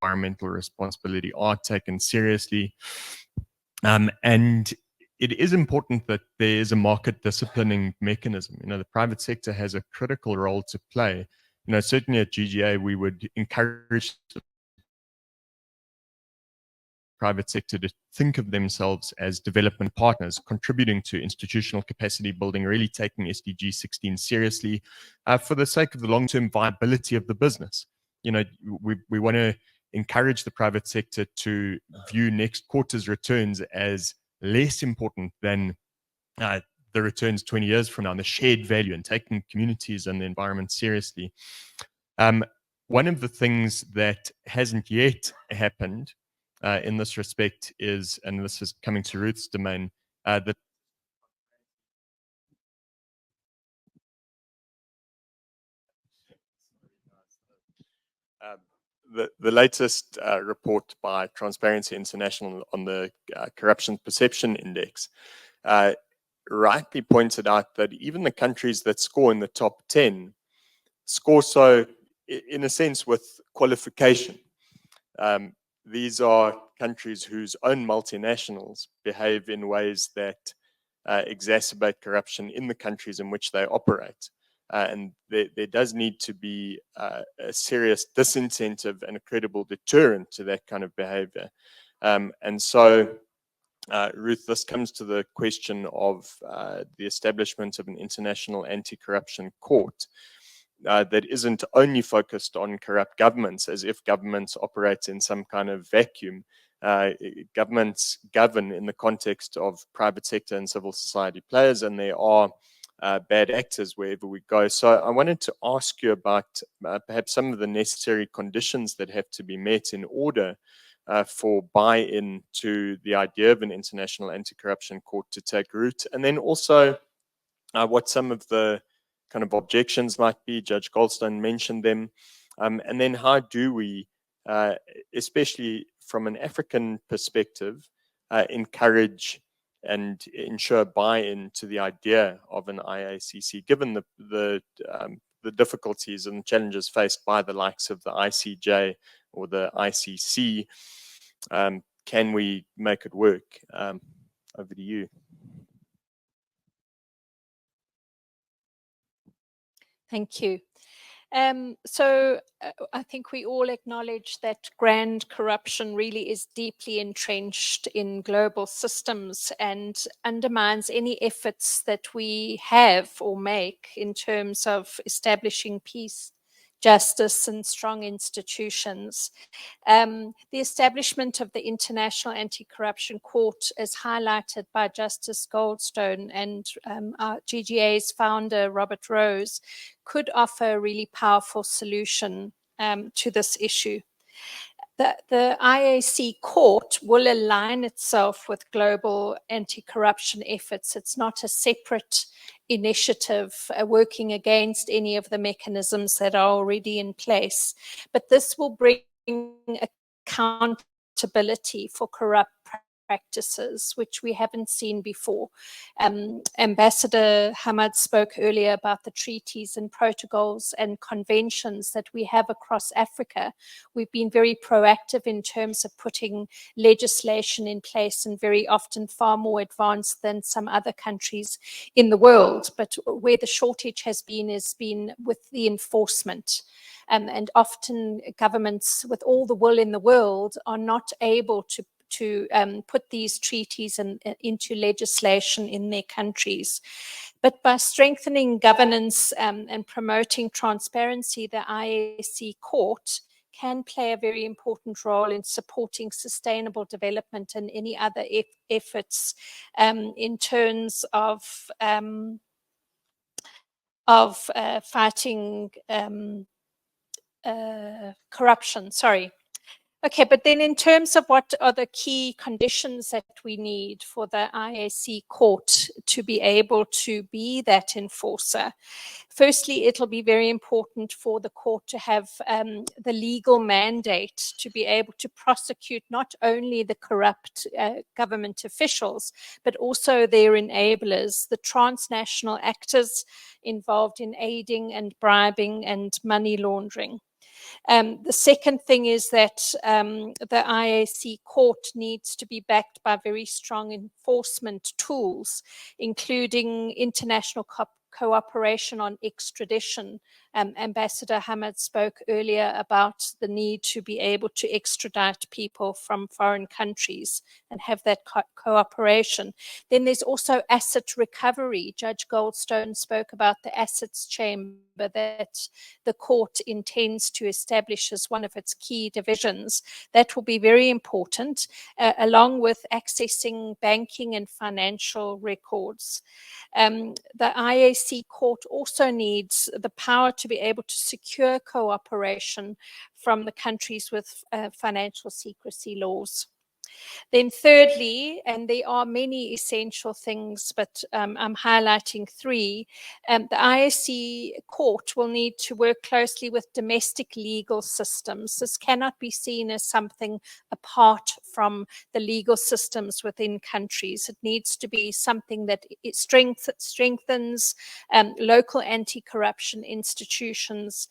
environmental responsibility are taken seriously. And it is important that there is a market disciplining mechanism. The private sector has a critical role to play. Certainly at GGA, we would encourage the private sector to think of themselves as development partners, contributing to institutional capacity building, really taking SDG 16 seriously for the sake of the long-term viability of the business. We want to encourage the private sector to view next quarter's returns as less important than the returns 20 years from now, and the shared value and taking communities and the environment seriously. One of the things that hasn't yet happened in this respect is, and this is coming to Ruth's domain, that the latest report by Transparency International on the Corruption Perception Index rightly pointed out that even the countries that score in the top 10 score so, in a sense, with qualification. These are countries whose own multinationals behave in ways that exacerbate corruption in the countries in which they operate. And there does need to be a serious disincentive and a credible deterrent to that kind of behavior. And so, Ruth, this comes to the question of the establishment of an international anti-corruption court that isn't only focused on corrupt governments, as if governments operate in some kind of vacuum. Governments govern in the context of private sector and civil society players, and there are bad actors wherever we go. So I wanted to ask you about perhaps some of the necessary conditions that have to be met in order for buy-in to the idea of an international anti-corruption court to take root, and then also what some of the kind of objections might be. Judge Goldstone mentioned them. And then how do we, especially from an African perspective, encourage and ensure buy-in to the idea of an IACC, given the difficulties and challenges faced by the likes of the ICJ or the ICC? Can we make it work? Over to you. Thank you. I think we all acknowledge that grand corruption really is deeply entrenched in global systems and undermines any efforts that we have or make in terms of establishing peace, justice, and strong institutions. The establishment of the International Anti-Corruption Court, as highlighted by Justice Goldstone and our GGA's founder, Robert Rose, could offer a really powerful solution to this issue. The IAC court will align itself with global anti-corruption efforts. It's not a separate initiative working against any of the mechanisms that are already in place, but this will bring accountability for corrupt practices, which we haven't seen before. Ambassador Hamad spoke earlier about the treaties and protocols and conventions that we have across Africa. We've been very proactive in terms of putting legislation in place, and very often far more advanced than some other countries in the world. But where the shortage has been with the enforcement. And often governments with all the will in the world are not able to put these treaties into legislation in their countries. But by strengthening governance and promoting transparency, the IAC court can play a very important role in supporting sustainable development and any other efforts in terms of fighting corruption. Okay, but then in terms of what are the key conditions that we need for the IAC court to be able to be that enforcer? Firstly, it'll be very important for the court to have the legal mandate to be able to prosecute not only the corrupt government officials, but also their enablers, the transnational actors involved in aiding and bribing and money laundering. The second thing is that the IAC court needs to be backed by very strong enforcement tools, including international cooperation on extradition Ambassador Hamid spoke earlier about the need to be able to extradite people from foreign countries and have that cooperation. Then there's also asset recovery. Judge Goldstone spoke about the assets chamber that the court intends to establish as one of its key divisions. That will be very important, along with accessing banking and financial records. The IAC court also needs the power to be able to secure cooperation from the countries with financial secrecy laws. Then thirdly, and there are many essential things, but I'm highlighting three, the IAC court will need to work closely with domestic legal systems. This cannot be seen as something apart from the legal systems within countries. It needs to be something that it strengthens local anti-corruption institutions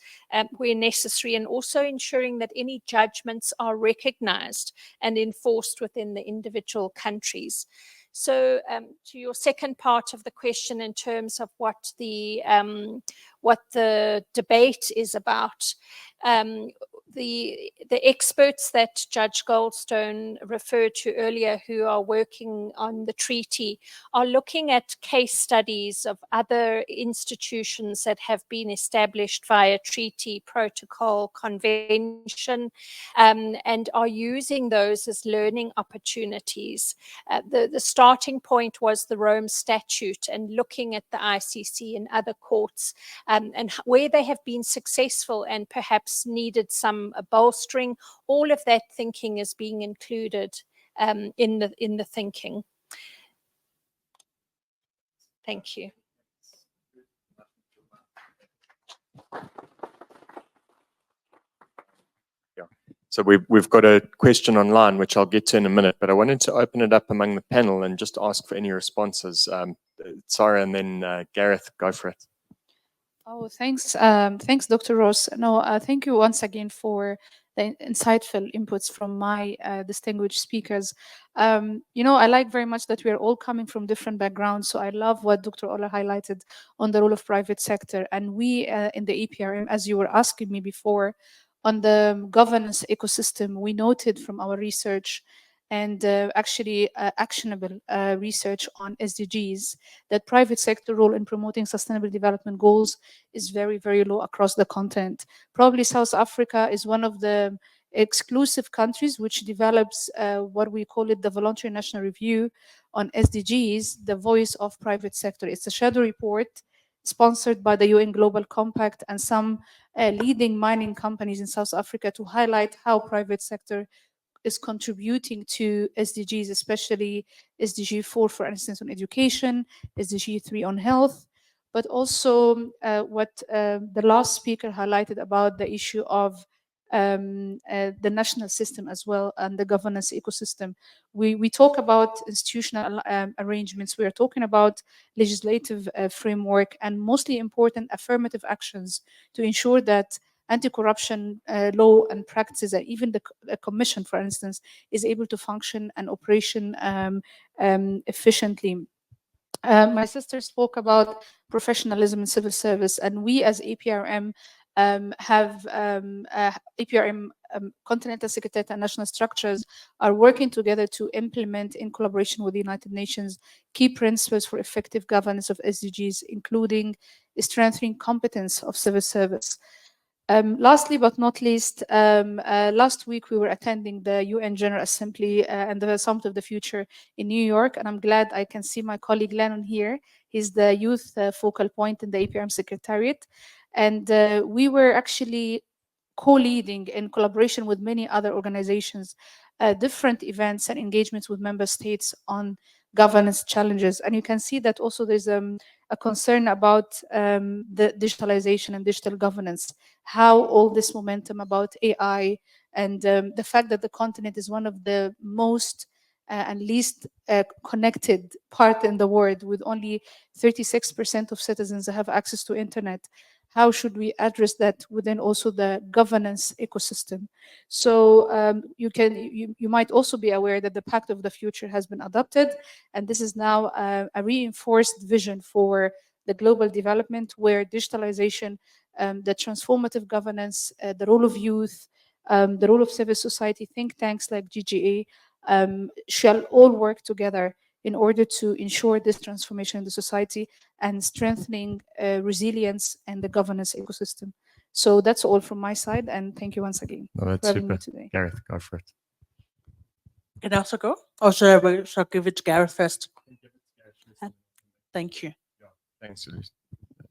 where necessary, and also ensuring that any judgments are recognized and enforced within the individual countries. So to your second part of the question in terms of what the debate is about, the experts that Judge Goldstone referred to earlier who are working on the treaty are looking at case studies of other institutions that have been established via treaty, protocol, convention, and are using those as learning opportunities. The starting point was the Rome Statute and looking at the ICC and other courts and where they have been successful and perhaps needed some bolstering. All of that thinking is being included in the thinking. Thank you. So we've got a question online, which I'll get to in a minute, but I wanted to open it up among the panel and just ask for any responses. Sara and then Gareth, go for it. Oh, thanks. Thanks, Dr. Ross. No, thank you once again for the insightful inputs from my distinguished speakers. I like very much that we are all coming from different backgrounds. So I love what Dr. Ola highlighted on the role of private sector. And we in the EPRM, as you were asking me before, on the governance ecosystem, we noted from our research and actually actionable research on SDGs that private sector role in promoting sustainable development goals is very, very low across the continent. Probably South Africa is one of the exclusive countries which develops what we call it the voluntary national review on SDGs, the voice of private sector. It's a shadow report sponsored by the UN Global Compact and some leading mining companies in South Africa to highlight how private sector is contributing to SDGs, especially SDG 4, for instance, on education, SDG 3 on health, but also what the last speaker highlighted about the issue of the national system as well and the governance ecosystem. We talk about institutional arrangements. We are talking about legislative framework and mostly important affirmative actions to ensure that anti-corruption law and practices, and even the commission, for instance, is able to function and operation efficiently. My sister spoke about professionalism in civil service, and we as APRM have APRM Continental Secretariat and national structures are working together to implement in collaboration with the United Nations key principles for effective governance of SDGs, including strengthening competence of civil service. Lastly but not least, last week we were attending the UN General Assembly and the Summit of the Future in New York, and I'm glad I can see my colleague Lennon here. He's the youth focal point in the APRM Secretariat, and we were actually co-leading in collaboration with many other organizations, different events and engagements with member states on governance challenges. And you can see that also there's a concern about the digitalization and digital governance, how all this momentum about AI and the fact that the continent is one of the most and least connected part in the world, with only 36% of citizens that have access to internet. How should we address that within also the governance ecosystem? So you might also be aware that the Pact of the Future has been adopted, and this is now a reinforced vision for the global development, where digitalization the transformative governance, the role of youth, the role of civil society, think tanks like GGA, shall all work together in order to ensure this transformation in the society and strengthening resilience and the governance ecosystem. So that's all from my side, and thank you once again No, that's for having super. me today. Gareth, go for it. Can I also go? Or shall I give it to Gareth first? Thank you. Thanks,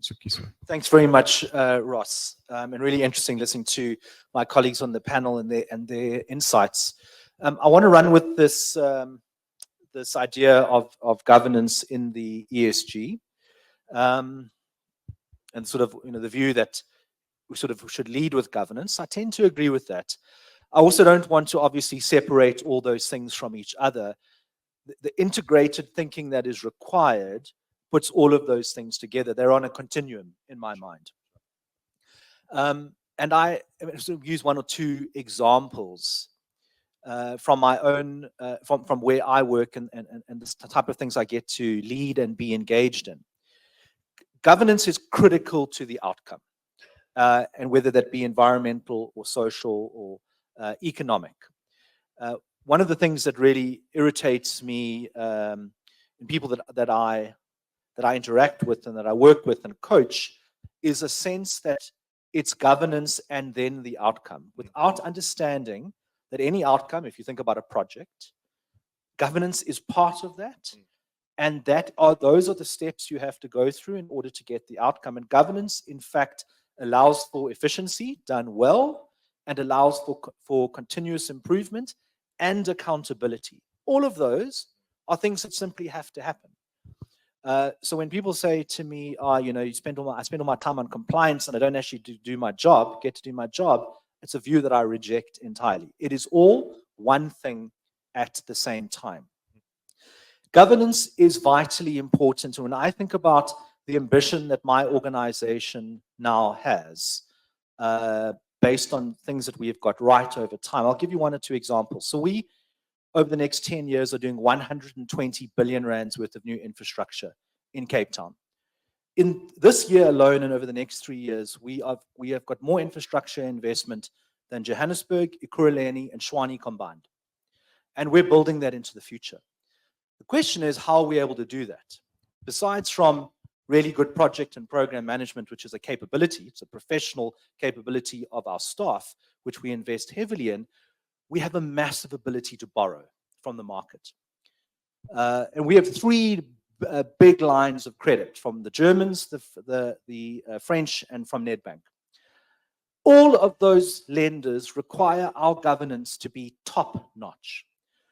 Zukiswa. Thanks very much, Ross. And really interesting listening to my colleagues on the panel and their insights. I want to run with this this idea of governance in the ESG, and sort of the view that we sort of should lead with governance. I tend to agree with that. I also don't want to obviously separate all those things from each other. The integrated thinking that is required puts all of those things together. They're on a continuum in my mind. And I sort of use one or two examples from my own, from where I work and the type of things I get to lead and be engaged in. Governance is critical to the outcome, and whether that be environmental or social or economic. One of the things that really irritates me in people that I interact with and that I work with and coach is a sense that it's governance and then the outcome, without understanding that any outcome, if you think about a project, governance is part of that. And those are the steps you have to go through in order to get the outcome. And governance, in fact, allows for efficiency done well and allows for continuous improvement and accountability. All of those are things that simply have to happen. So when people say to me, I spend all my time on compliance and I don't actually get to do my job, it's a view that I reject entirely. It is all one thing at the same time. Governance is vitally important. When I think about the ambition that my organization now has, based on things that we have got right over time, I'll give you one or two examples. So we, over the next 10 years, are doing 120 billion rands worth of new infrastructure in Cape Town. In this year alone and over the next 3 years, we have got more infrastructure investment than Johannesburg, Ekurhuleni, and Tshwane combined. And we're building that into the future. The question is, how are we able to do that? Besides from really good project and program management, which is a capability, it's a professional capability of our staff, which we invest heavily in, we have a massive ability to borrow from the market. And we have three big lines of credit from the Germans, the French, and from Nedbank. All of those lenders require our governance to be top-notch.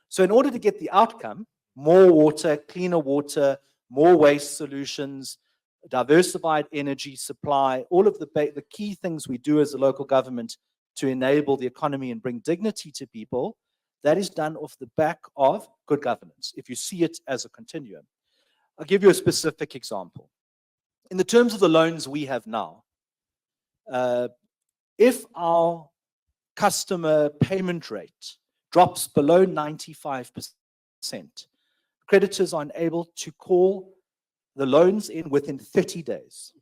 So in order to get the outcome, more water, cleaner water, more waste solutions, diversified energy supply, all of the key things we do as a local government to enable the economy and bring dignity to people, that is done off the back of good governance, if you see it as a continuum. I'll give you a specific example. In the terms of the loans we have now, if our customer payment rate drops below 95%, creditors are unable to call the loans in within 30 days.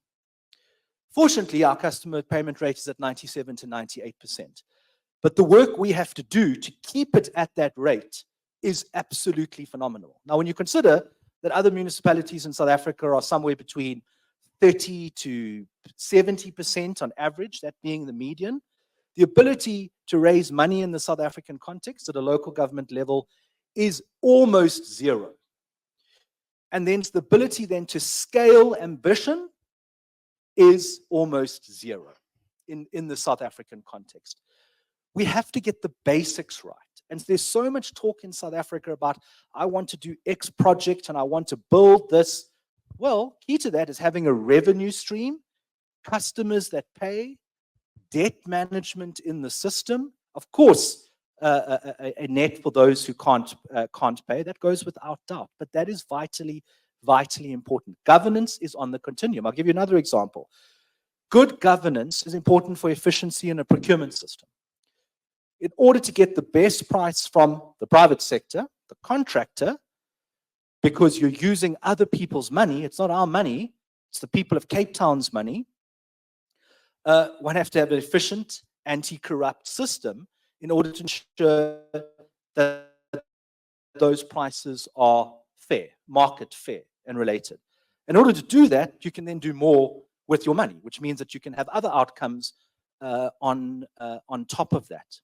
Fortunately, our customer payment rate is at 97 to 98%. But the work we have to do to keep it at that rate is absolutely phenomenal. Now, when you consider that other municipalities in South Africa are somewhere between 30 to 70% on average, that being the median, the ability to raise money in the South African context at a local government level is almost zero. And then the ability then to scale ambition is almost zero in the South African context. We have to get the basics right. And there's so much talk in South Africa about, I want to do X project and I want to build this. Well, key to that is having a revenue stream, customers that pay, debt management in the system. Of course, a net for those who can't pay. That goes without doubt. But that is vitally important. Governance is on the continuum. I'll give you another example. Good governance is important for efficiency in a procurement system. In order to get the best price from the private sector, the contractor, because you're using other people's money, it's not our money, it's the people of Cape Town's money, one have to have an efficient anti-corrupt system in order to ensure that those prices are fair, market fair and related. In order to do that, you can then do more with your money, which means that you can have other outcomes on top of that.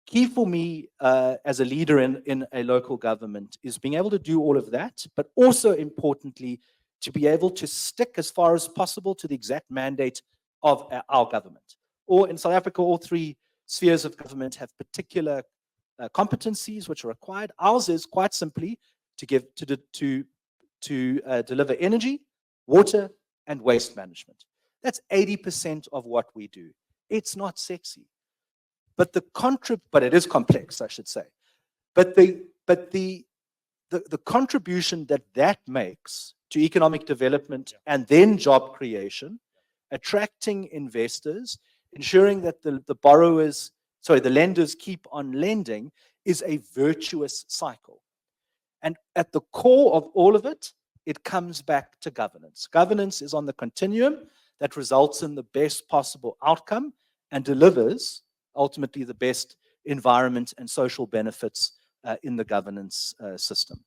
Key for me as a leader in a local government is being able to do all of that, but also importantly, to be able to stick as far as possible to the exact mandate of our government. Or in South Africa, all three spheres of government have particular competencies which are required. Ours is quite simply to deliver energy, water, and waste management. That's 80% of what we do. It's not sexy, but but it is complex, I should say. But the contribution that makes to economic development and then job creation, attracting investors, ensuring that the lenders keep on lending, is a virtuous cycle. And at the core of all of it, it comes back to governance. Governance is on the continuum that results in the best possible outcome and delivers ultimately the best environment and social benefits in the governance system.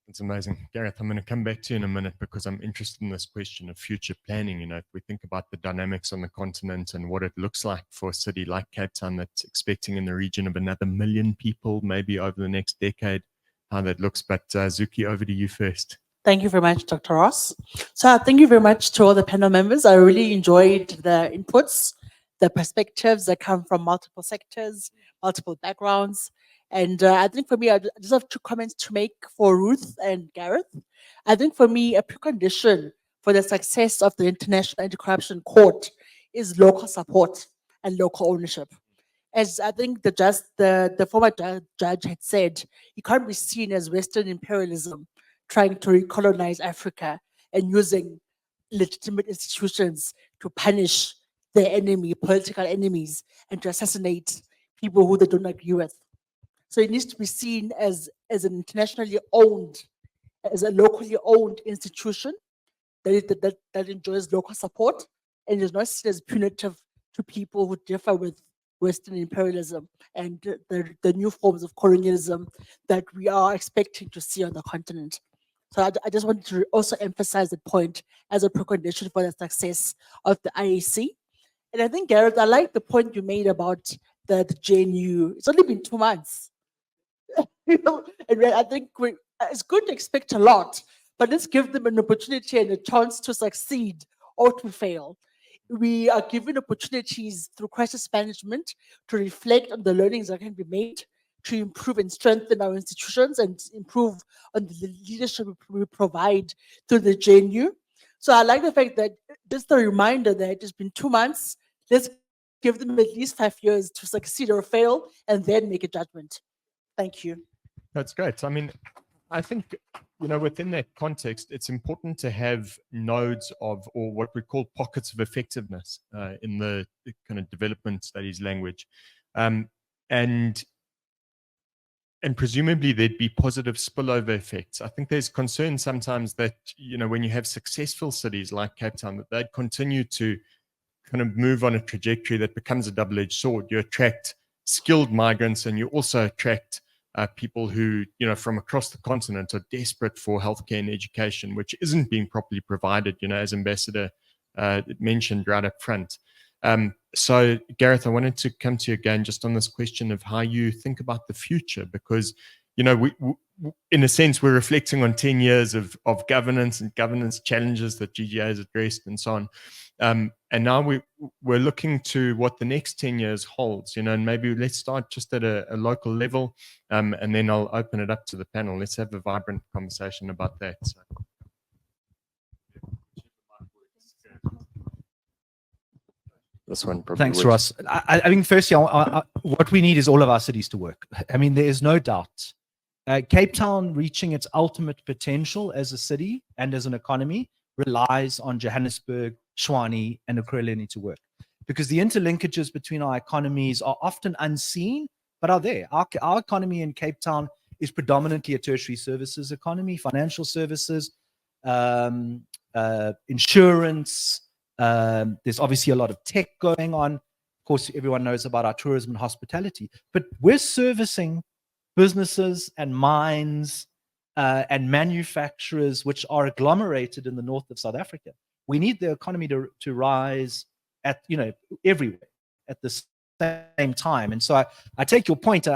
It's amazing. Gareth, I'm going to come back to you in a minute because I'm interested in this question of future planning. If we think about the dynamics on the continent and what it looks like for a city like Cape Town that's expecting in the region of another 1 million people, maybe over the next decade, how that looks. But Zuki, over to you first. Thank you very much, Dr. Ross. So thank you very much to all the panel members. I really enjoyed the inputs, the perspectives that come from multiple sectors, multiple backgrounds. And I think for me, I just have 2 comments to make for Ruth and Gareth. I think for me, a precondition for the success of the International Anti-Corruption Court is local support and local ownership. As I think the former judge had said, it can't be seen as Western imperialism trying to recolonize Africa and using legitimate institutions to punish their enemy, political enemies, and to assassinate people who they don't agree with. So it needs to be seen as an internationally owned, as a locally owned institution that enjoys local support and is not seen as punitive to people who differ with Western imperialism and the new forms of colonialism that we are expecting to see on the continent. So I just wanted to also emphasize that point as a precondition for the success of the IAC. And I think, Gareth, I like the point you made about the JNU. It's only been 2 months. And I think it's good to expect a lot, but let's give them an opportunity and a chance to succeed or to fail. We are given opportunities through crisis management to reflect on the learnings that can be made, to improve and strengthen our institutions and improve on the leadership we provide through the JNU. So I like the fact that just a reminder that it's been 2 months. Let's give them at least 5 years to succeed or fail and then make a judgment. Thank you. That's great. I mean, I think, within that context, it's important to have nodes of, or what we call pockets of effectiveness in the kind of development studies language. And presumably there'd be positive spillover effects. I think there's concern sometimes that, when you have successful cities like Cape Town, that they'd continue to kind of move on a trajectory that becomes a double-edged sword. You attract skilled migrants and you also attract people who, from across the continent are desperate for healthcare and education, which isn't being properly provided, as Ambassador mentioned right up front. So, Gareth, I wanted to come to you again just on this question of how you think about the future, because, we in a sense, we're reflecting on 10 years of governance and governance challenges that GGA has addressed and so on. And now we're looking to what the next 10 years holds, and maybe let's start just at a local level, and then I'll open it up to the panel. Let's have a vibrant conversation about that. So. This one probably Thanks, works. Ross. I think firstly, what we need is all of our cities to work. I mean, there is no doubt. Cape Town reaching its ultimate potential as a city and as an economy relies on Johannesburg, Tshwane, and Ekurhuleni to work. Because the interlinkages between our economies are often unseen, but are there. Our economy in Cape Town is predominantly a tertiary services economy, financial services, insurance, There's obviously a lot of tech going on. Of course, everyone knows about our tourism and hospitality, but we're servicing businesses and mines and manufacturers which are agglomerated in the north of South Africa. We need the economy to rise at, everywhere at the same time. And so I take your point.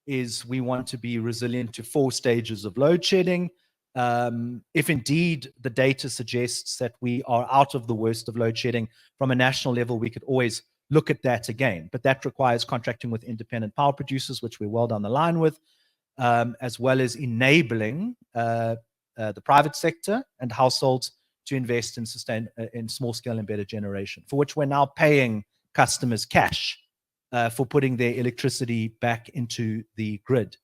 Is we want to be resilient to 4 stages of load shedding. If indeed the data suggests that we are out of the worst of load shedding from a national level, we could always look at that again. But that requires contracting with independent power producers, which we're well down the line with, as well as enabling the private sector and households to invest in small scale embedded generation, for which we're now paying customers cash for putting their electricity back into the grid.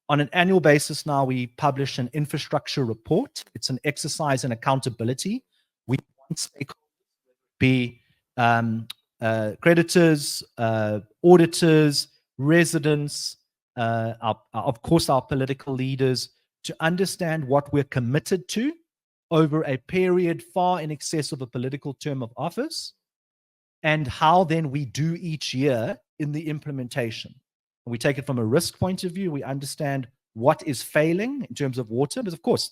On an annual basis now, we publish an infrastructure report. It's an exercise in accountability. We want stakeholders, be creditors, auditors, residents, of course, our political leaders, to understand what we're committed to over a period far in excess of a political term of office, and how then we do each year in the implementation. We take it from a risk point of view. We understand what is failing in terms of water. But of course,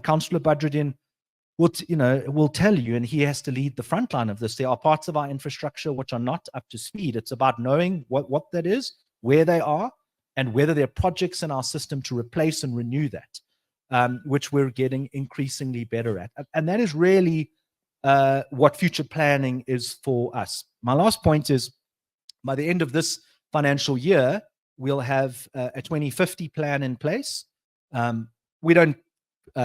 Councillor Badruddin will tell you, and he has to lead the front line of this. There are parts of our infrastructure which are not up to speed. It's about knowing what that is, where they are, and whether there are projects in our system to replace and renew that, which we're getting increasingly better at. And that is really what future planning is for us. My last point is, by the end of this financial year, we'll have a 2050 plan in place. We don't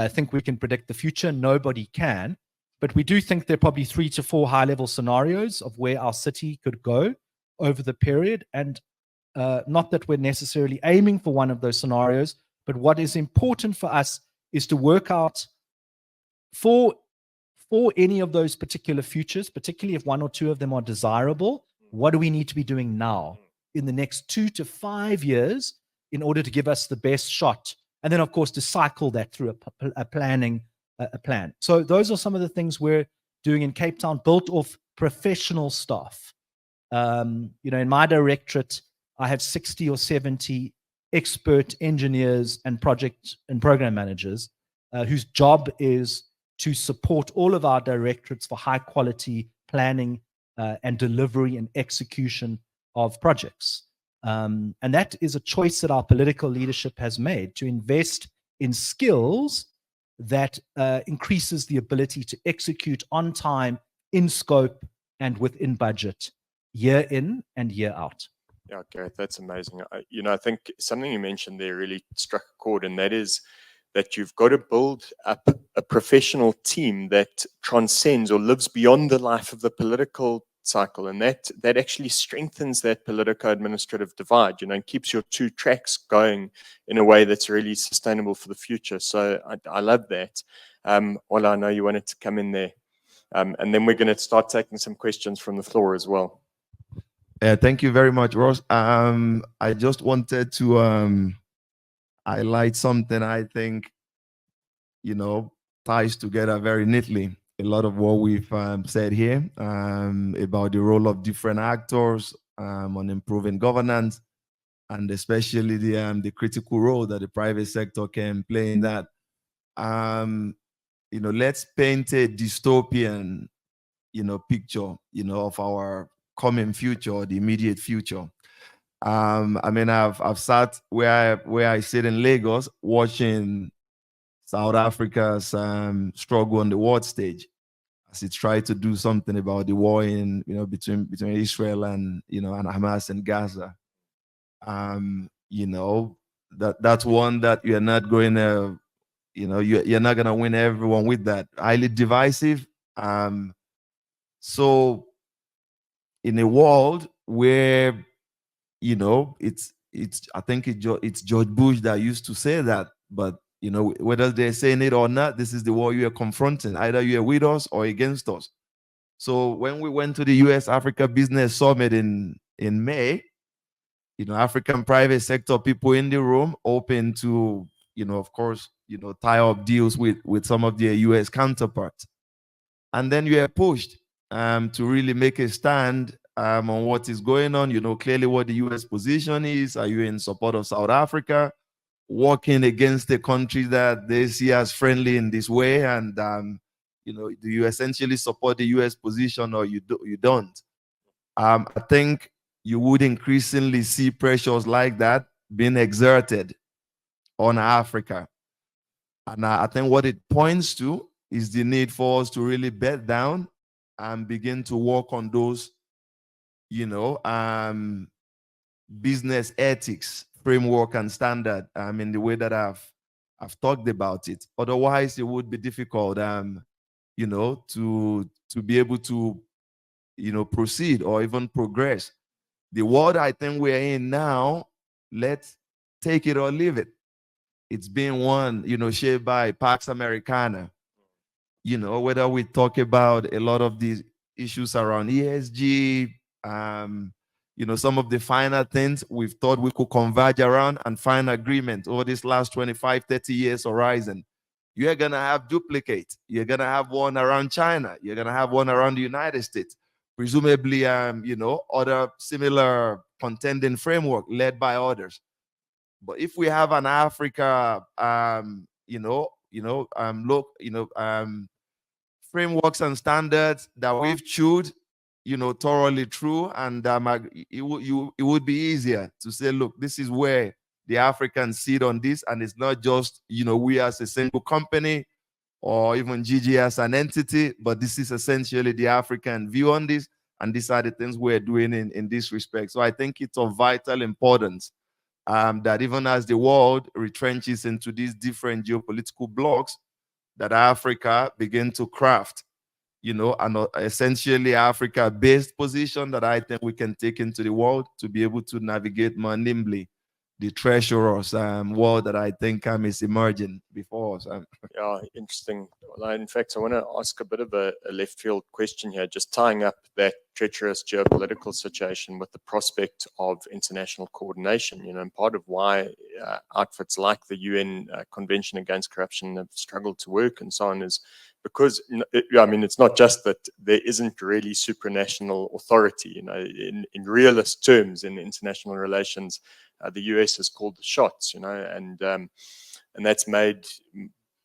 think we can predict the future. Nobody can. But we do think there are probably 3 to 4 high-level scenarios of where our city could go over the period. And not that we're necessarily aiming for one of those scenarios, but what is important for us is to work out for any of those particular futures, particularly if 1 or 2 of them are desirable, what do we need to be doing now in the next 2 to 5 years in order to give us the best shot and then of course to cycle that through a planning a plan. So those are some of the things we're doing in Cape Town, built off professional staff. You know, in my directorate, I have 60 or 70 expert engineers and project and program managers whose job is to support all of our directorates for high quality planning and delivery and execution of projects. And that is a choice that our political leadership has made, to invest in skills that increases the ability to execute on time, in scope, and within budget, year in and year out. Yeah, Gareth, that's amazing. You know, I think something you mentioned there really struck a chord, and that is that you've got to build up a professional team that transcends or lives beyond the life of the political cycle, and that actually strengthens that politico-administrative divide, you know, and keeps your two tracks going in a way that's really sustainable for the future. So I love that. Ola, I know you wanted to come in there, and then we're going to start taking some questions from the floor as well. Thank you very much, Ross. I just wanted to highlight something I think, you know, ties together very neatly a lot of what we've said here about the role of different actors on improving governance, and especially the critical role that the private sector can play in that. You know, let's paint a dystopian, you know, picture, you know, of our coming future, or the immediate future. I mean, I've sat where I sit in Lagos watching South Africa's struggle on the world stage as it tried to do something about the war in, you know, between Israel and, you know, and Hamas and Gaza. You know, that's one that you're not going to, you know, you're not going to win everyone with that. Highly divisive. So in a world where, you know, I think it's George Bush that used to say that, but you know, whether they're saying it or not, this is the war you are confronting. Either you're with us or against us. So when we went to the US Africa Business Summit in May, you know, African private sector people in the room open to, you know, of course, you know, tie up deals with some of their US counterparts. And then you are pushed to really make a stand on what is going on. You know clearly what the US position is. Are you in support of South Africa, working against the country that they see as friendly in this way? And you know, do you essentially support the US position, or you don't? I think you would increasingly see pressures like that being exerted on Africa. And I think what it points to is the need for us to really bed down and begin to work on those, you know, business ethics, framework, and standard in the way that I've talked about it. Otherwise, it would be difficult, you know, to be able to, you know, proceed or even progress. The world I think we're in now, let's take it or leave it. It's been one, you know, shaped by Pax Americana. You know, whether we talk about a lot of these issues around ESG, you know, some of the finer things we've thought we could converge around and find agreement over this last 25, 30 years horizon. You're going to have duplicate. You're going to have one around China. You're going to have one around the United States. Presumably, you know, other similar contending framework led by others. But if we have an Africa, frameworks and standards that we've chewed, you know, thoroughly through, and it would be easier to say, look, this is where the Africans sit on this, and it's not just, you know, we as a single company or even Gigi as an entity, but this is essentially the African view on this, and these are the things we're doing in this respect. So I think it's of vital importance that even as the world retrenches into these different geopolitical blocks, that Africa begin to craft, you know, an essentially Africa-based position that I think we can take into the world to be able to navigate more nimbly the treacherous world that I think is emerging before us. Yeah, interesting. Well, in fact, I want to ask a bit of a left field question here, just tying up that treacherous geopolitical situation with the prospect of international coordination. You know, and part of why outfits like the UN Convention Against Corruption have struggled to work and so on is because, I mean, it's not just that there isn't really supranational authority. You know, in realist terms, in international relations, the US has called the shots. You know, and that's made,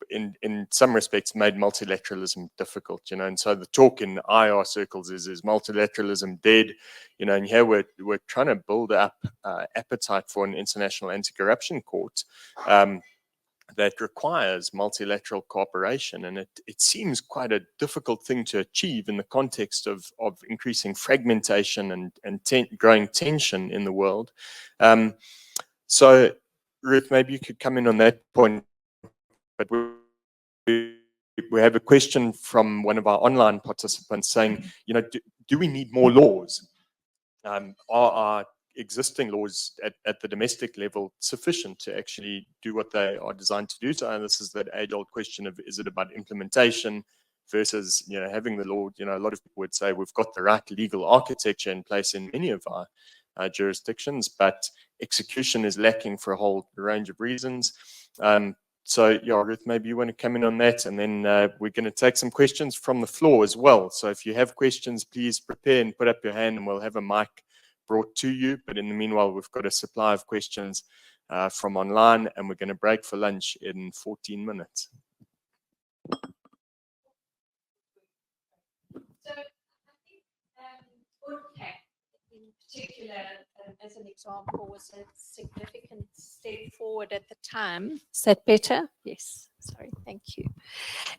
in some respects, made multilateralism difficult. You know, and so the talk in IR circles is multilateralism dead? You know, and here we're trying to build up appetite for an international anti-corruption court. That requires multilateral cooperation, and it seems quite a difficult thing to achieve in the context of increasing fragmentation and growing tension in the world. So, Ruth, maybe you could come in on that point. But we have a question from one of our online participants saying, you know, do we need more laws? Are our existing laws at the domestic level sufficient to actually do what they are designed to do? So this is that age-old question of, is it about implementation versus, you know, having the law? You know, a lot of people would say we've got the right legal architecture in place in many of our jurisdictions, but execution is lacking for a whole range of reasons. So, yeah, Ruth, maybe you want to come in on that, and then we're going to take some questions from the floor as well. So if you have questions, please prepare and put up your hand, and we'll have a mic brought to you. But in the meanwhile, we've got a supply of questions from online, and we're going to break for lunch in 14 minutes. So I think okay, in particular, as an example, was a significant step forward at the time. Is that better? Yes. Sorry, thank you.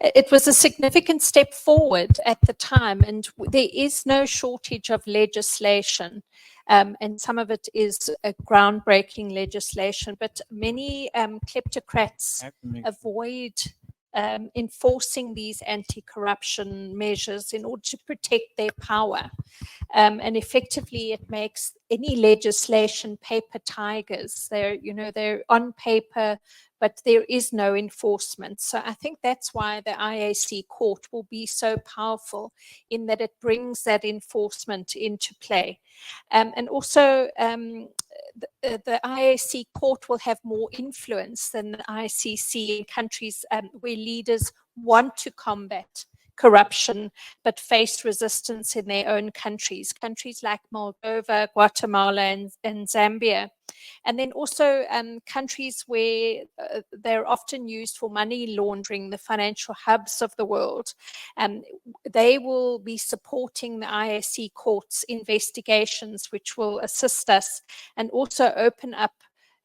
It was a significant step forward at the time, and there is no shortage of legislation, and some of it is a groundbreaking legislation, but many kleptocrats avoid enforcing these anti-corruption measures in order to protect their power. And effectively, it makes any legislation paper tigers. They're on paper, but there is no enforcement. So I think that's why the IAC court will be so powerful, in that it brings that enforcement into play. And also, the IAC court will have more influence than the ICC in countries where leaders want to combat corruption but face resistance in their own countries like Moldova, Guatemala, and Zambia. And then also countries where they're often used for money laundering, the financial hubs of the world. They will be supporting the IAC court's investigations, which will assist us and also open up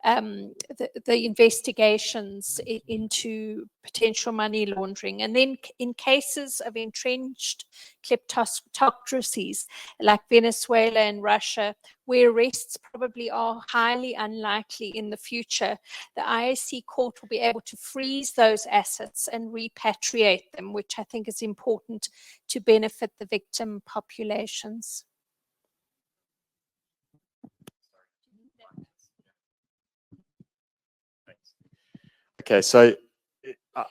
the investigations into potential money laundering. And then in cases of entrenched kleptocracies like Venezuela and Russia, where arrests probably are highly unlikely in the future, the IAC court will be able to freeze those assets and repatriate them, which I think is important to benefit the victim populations. Okay, so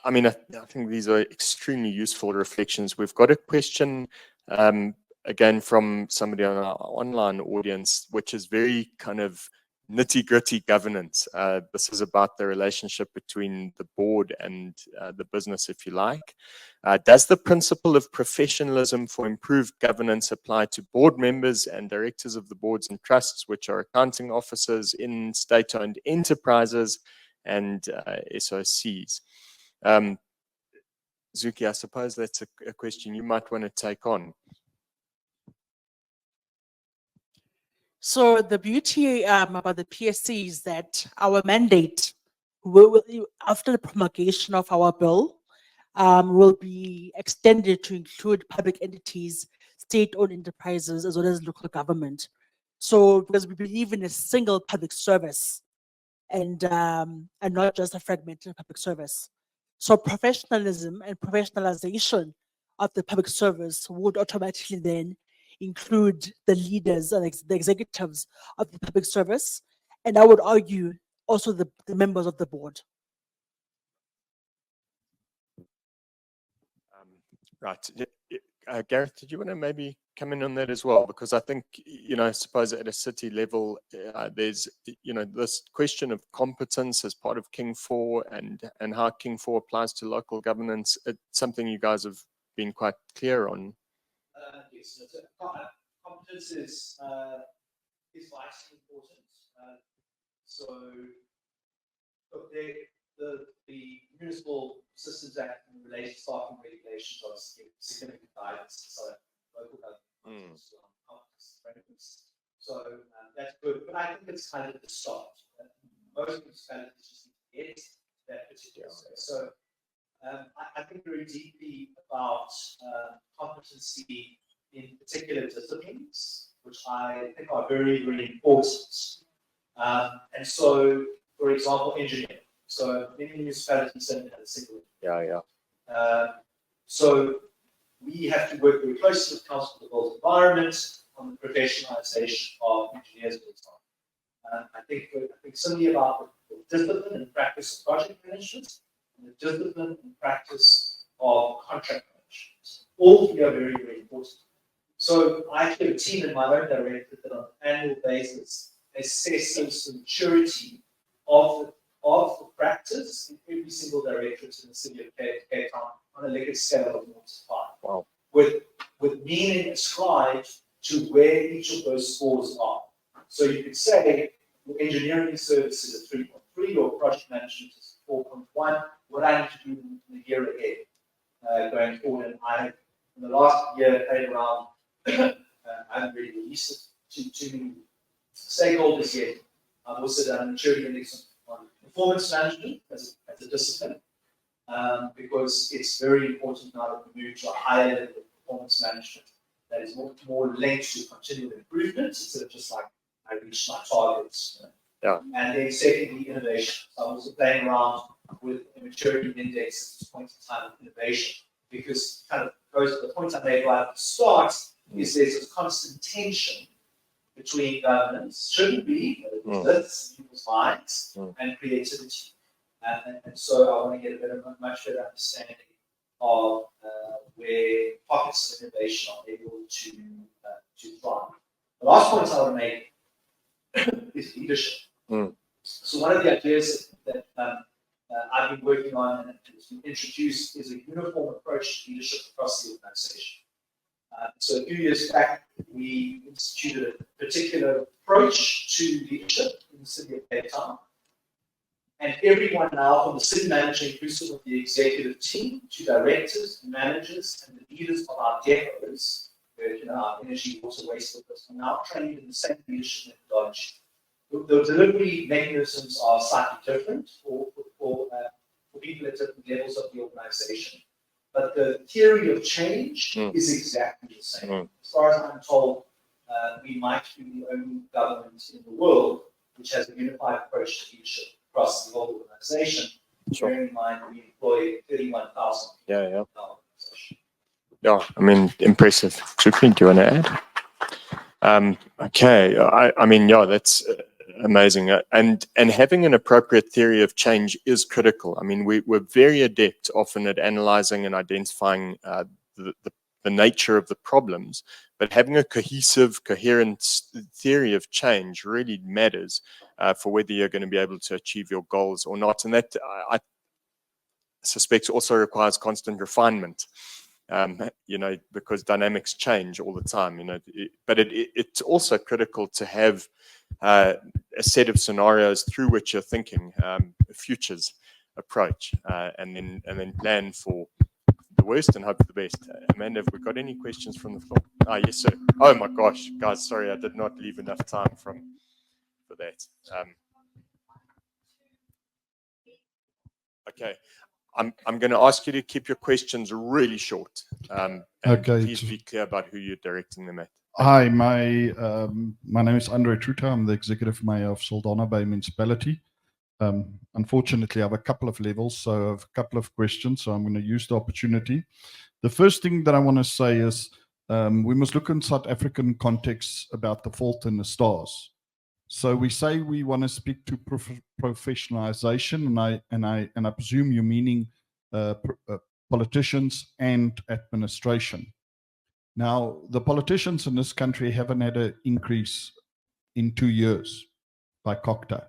I mean, I think these are extremely useful reflections. We've got a question again from somebody on our online audience, which is very kind of nitty-gritty governance. This is about the relationship between the board and the business, if you like. Does the principle of professionalism for improved governance apply to board members and directors of the boards and trusts, which are accounting officers in state-owned enterprises and SOCs? Zuki, I suppose that's a question you might want to take on. So the beauty about the PSC is that our mandate will, after the promulgation of our bill, will be extended to include public entities, state-owned enterprises, as well as local government. So because we believe in a single public service and not just a fragmented public service. So professionalism and professionalization of the public service would automatically then include the leaders and the executives of the public service, and I would argue also the members of the board. Right. Gareth, did you want to maybe come in on that as well? Because I think, I suppose at a city level, there's, this question of competence as part of King 4 and how King 4 applies to local governance. It's something you guys have been quite clear on. Yes, competence is vitally important. So look, the Municipal Systems Act and related staffing regulations are significant guidance. So local government competence frameworks. So that's good, but I think it's kind of the start. Most municipalities just need to get that particular space. So I think very deeply about competency in particular disciplines, which I think are very, very important. And so, for example, engineering. So many municipalities don't have a single. So we have to work very closely with Council for the Built Environment on the professionalization of engineers all the time. I think simply about the discipline and practice of project management and the discipline and practice of contract management. All three are very, very important. So I actually have a team in my own directorate that on an annual basis assesses the maturity of the practice in every single directorate in the city of Cape Town on a Likert scale of 1 to 5. Wow. With meaning ascribed to where each of those scores are. So you could say your engineering services is 3.3, your project management is 4.1. What I need to do in the year ahead going forward, and I have in the last year played around. I haven't really released it to many stakeholders yet. I've also done a maturity index on performance management as a discipline, because it's very important now that we move to a higher level of performance management that is more linked to continual improvement instead of just like I reached my targets. Yeah. And then secondly, innovation. So I'm also playing around with a maturity index at this point in time of innovation, because kind of goes to the point I made right at the start, is there's a constant tension between governance, shouldn't be, but it exists in people's minds, and creativity. And so I want to get a much better understanding of where pockets of innovation are able to thrive. The last point I want to make is leadership. So one of the ideas that I've been working on and has been introduced is a uniform approach to leadership across the organization. So a few years back, we instituted a particular approach to leadership in the city of Cape Town. And everyone now, from the city manager, inclusive of the executive team, to directors, managers, and the leaders of our depots, where our energy, water, waste workers, are now trained in the same leadership methodology. The delivery mechanisms are slightly different for people at different levels of the organization. But the theory of change is exactly the same. As far as I'm told, we might be the only government in the world which has a unified approach to leadership across the whole organization. Sure. Bearing in mind we employ 31,000 people in our organization. Yeah, I mean, impressive. Zuki, do you want to add? Okay, I mean, yeah, that's amazing. And having an appropriate theory of change is critical. I mean, we're very adept often at analyzing and identifying the nature of the problems, but having a cohesive, coherent theory of change really matters for whether you're going to be able to achieve your goals or not. And that, I suspect, also requires constant refinement. Because dynamics change all the time, but it's also critical to have a set of scenarios through which you're thinking a futures approach, and then plan for the worst and hope for the best. Amanda, have we got any questions from the floor? Yes, sir. Oh my gosh, guys, sorry, I did not leave enough time for that. Okay. I'm going to ask you to keep your questions really short. And okay. Please be clear about who you're directing them at. Hi, my name is Andre Truta. I'm the executive mayor of Saldanha Bay Municipality. Unfortunately, I have a couple of levels, so I have a couple of questions. So I'm going to use the opportunity. The first thing that I want to say is we must look in South African context about the fault in the stars. So we say we want to speak to professionalization, and I presume you're meaning politicians and administration. Now, the politicians in this country haven't had an increase in 2 years by cocktail.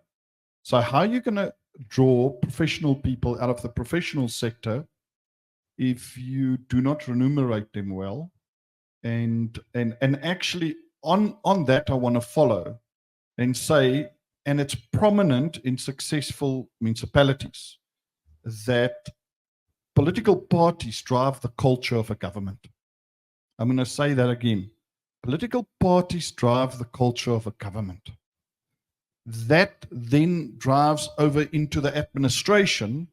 So how are you going to draw professional people out of the professional sector if you do not remunerate them well? And actually on that, I want to follow and say, and it's prominent in successful municipalities, that political parties drive the culture of a government. I'm going to say that again. Political parties drive the culture of a government. That then drives over into the administration,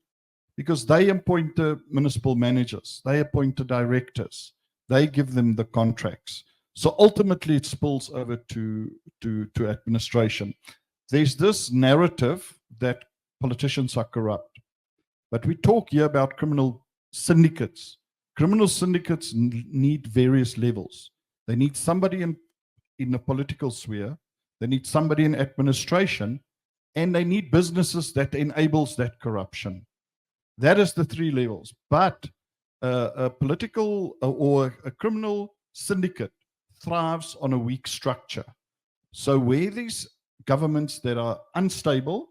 because they appoint the municipal managers, they appoint the directors, they give them the contracts. So ultimately it spills over to administration. There's this narrative that politicians are corrupt, but we talk here about criminal syndicates. Criminal syndicates need various levels. They need somebody in the political sphere, they need somebody in administration, and they need businesses that enables that corruption. That is the 3 levels. But a political or a criminal syndicate thrives on a weak structure. So where these governments that are unstable,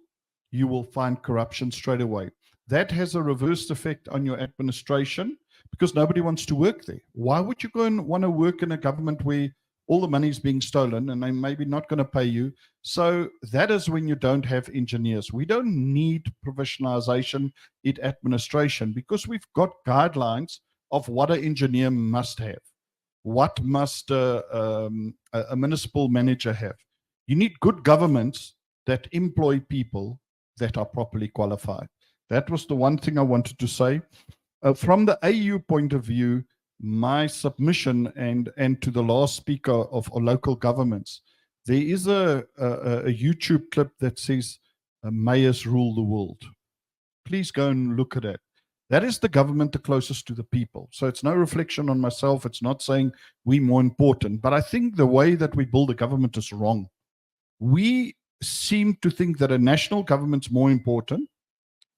you will find corruption straight away. That has a reverse effect on your administration, because nobody wants to work there. Why would you go and want to work in a government where all the money is being stolen and they maybe not going to pay you? So that is when you don't have engineers. We don't need professionalization in administration, because we've got guidelines of what an engineer must have. What must a municipal manager have? You need good governments that employ people that are properly qualified. That was the one thing I wanted to say. From the AU point of view, my submission and to the last speaker of local governments, there is a YouTube clip that says, mayors rule the world. Please go and look at it. That is the government the closest to the people. So it's no reflection on myself. It's not saying we're more important, but I think the way that we build a government is wrong. We seem to think that a national government's more important,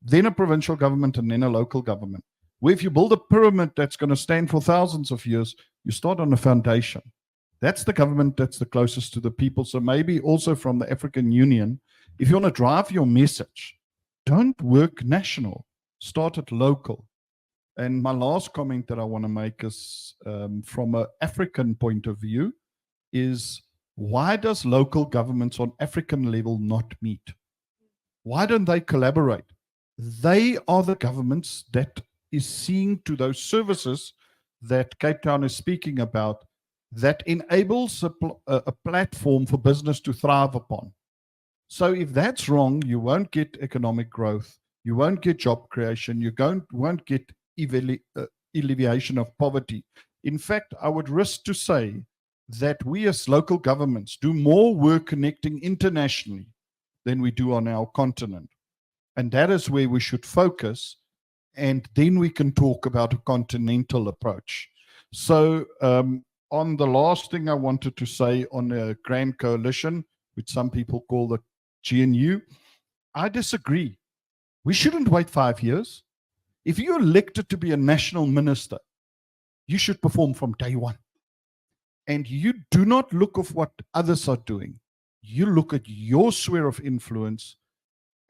then a provincial government, and then a local government. Where if you build a pyramid that's going to stand for thousands of years, you start on a foundation. That's the government that's the closest to the people. So maybe also from the African Union, if you want to drive your message, don't work national, start at local. And my last comment that I want to make is from an African point of view is, why does local governments on African level not meet? Why don't they collaborate? They are the governments that is seeing to those services that Cape Town is speaking about, that enables a platform for business to thrive upon. So if that's wrong, you won't get economic growth, you won't get job creation, you won't get alleviation of poverty. In fact, I would risk to say that we as local governments do more work connecting internationally than we do on our continent. And that is where we should focus, and then we can talk about a continental approach. So on the last thing I wanted to say on the Grand Coalition, which some people call the GNU, I disagree. We shouldn't wait 5 years. If you're elected to be a national minister, you should perform from day one. And you do not look at what others are doing. You look at your sphere of influence,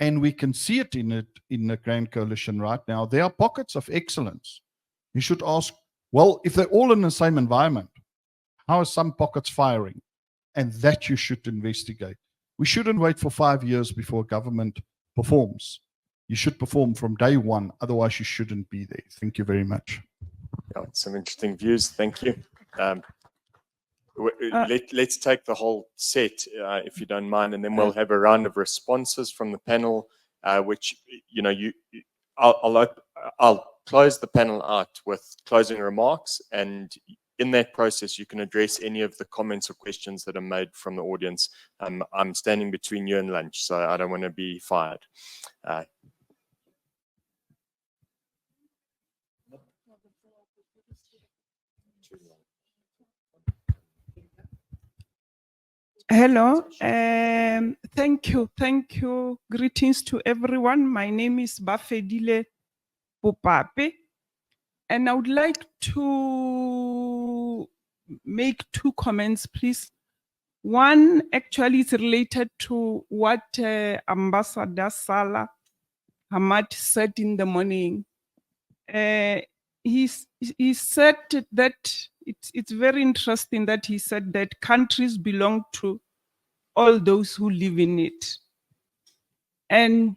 and we can see it in the Grand Coalition right now. There are pockets of excellence. You should ask, well, if they're all in the same environment, how are some pockets firing? And that you should investigate. We shouldn't wait for 5 years before government performs. You should perform from day one, otherwise you shouldn't be there. Thank you very much. Yeah, some interesting views. Thank you. Let's take the whole set, if you don't mind, and then we'll have a round of responses from the panel, which, you know, I'll close the panel out with closing remarks, and in that process, you can address any of the comments or questions that are made from the audience. I'm standing between you and lunch, so I don't want to be fired. Hello, thank you. Greetings to everyone. My name is Bafedile Popape, and I would like to make two comments, please. One actually is related to what Ambassador Sara Hamouda said in the morning. He said that it's very interesting that he said that countries belong to all those who live in it. And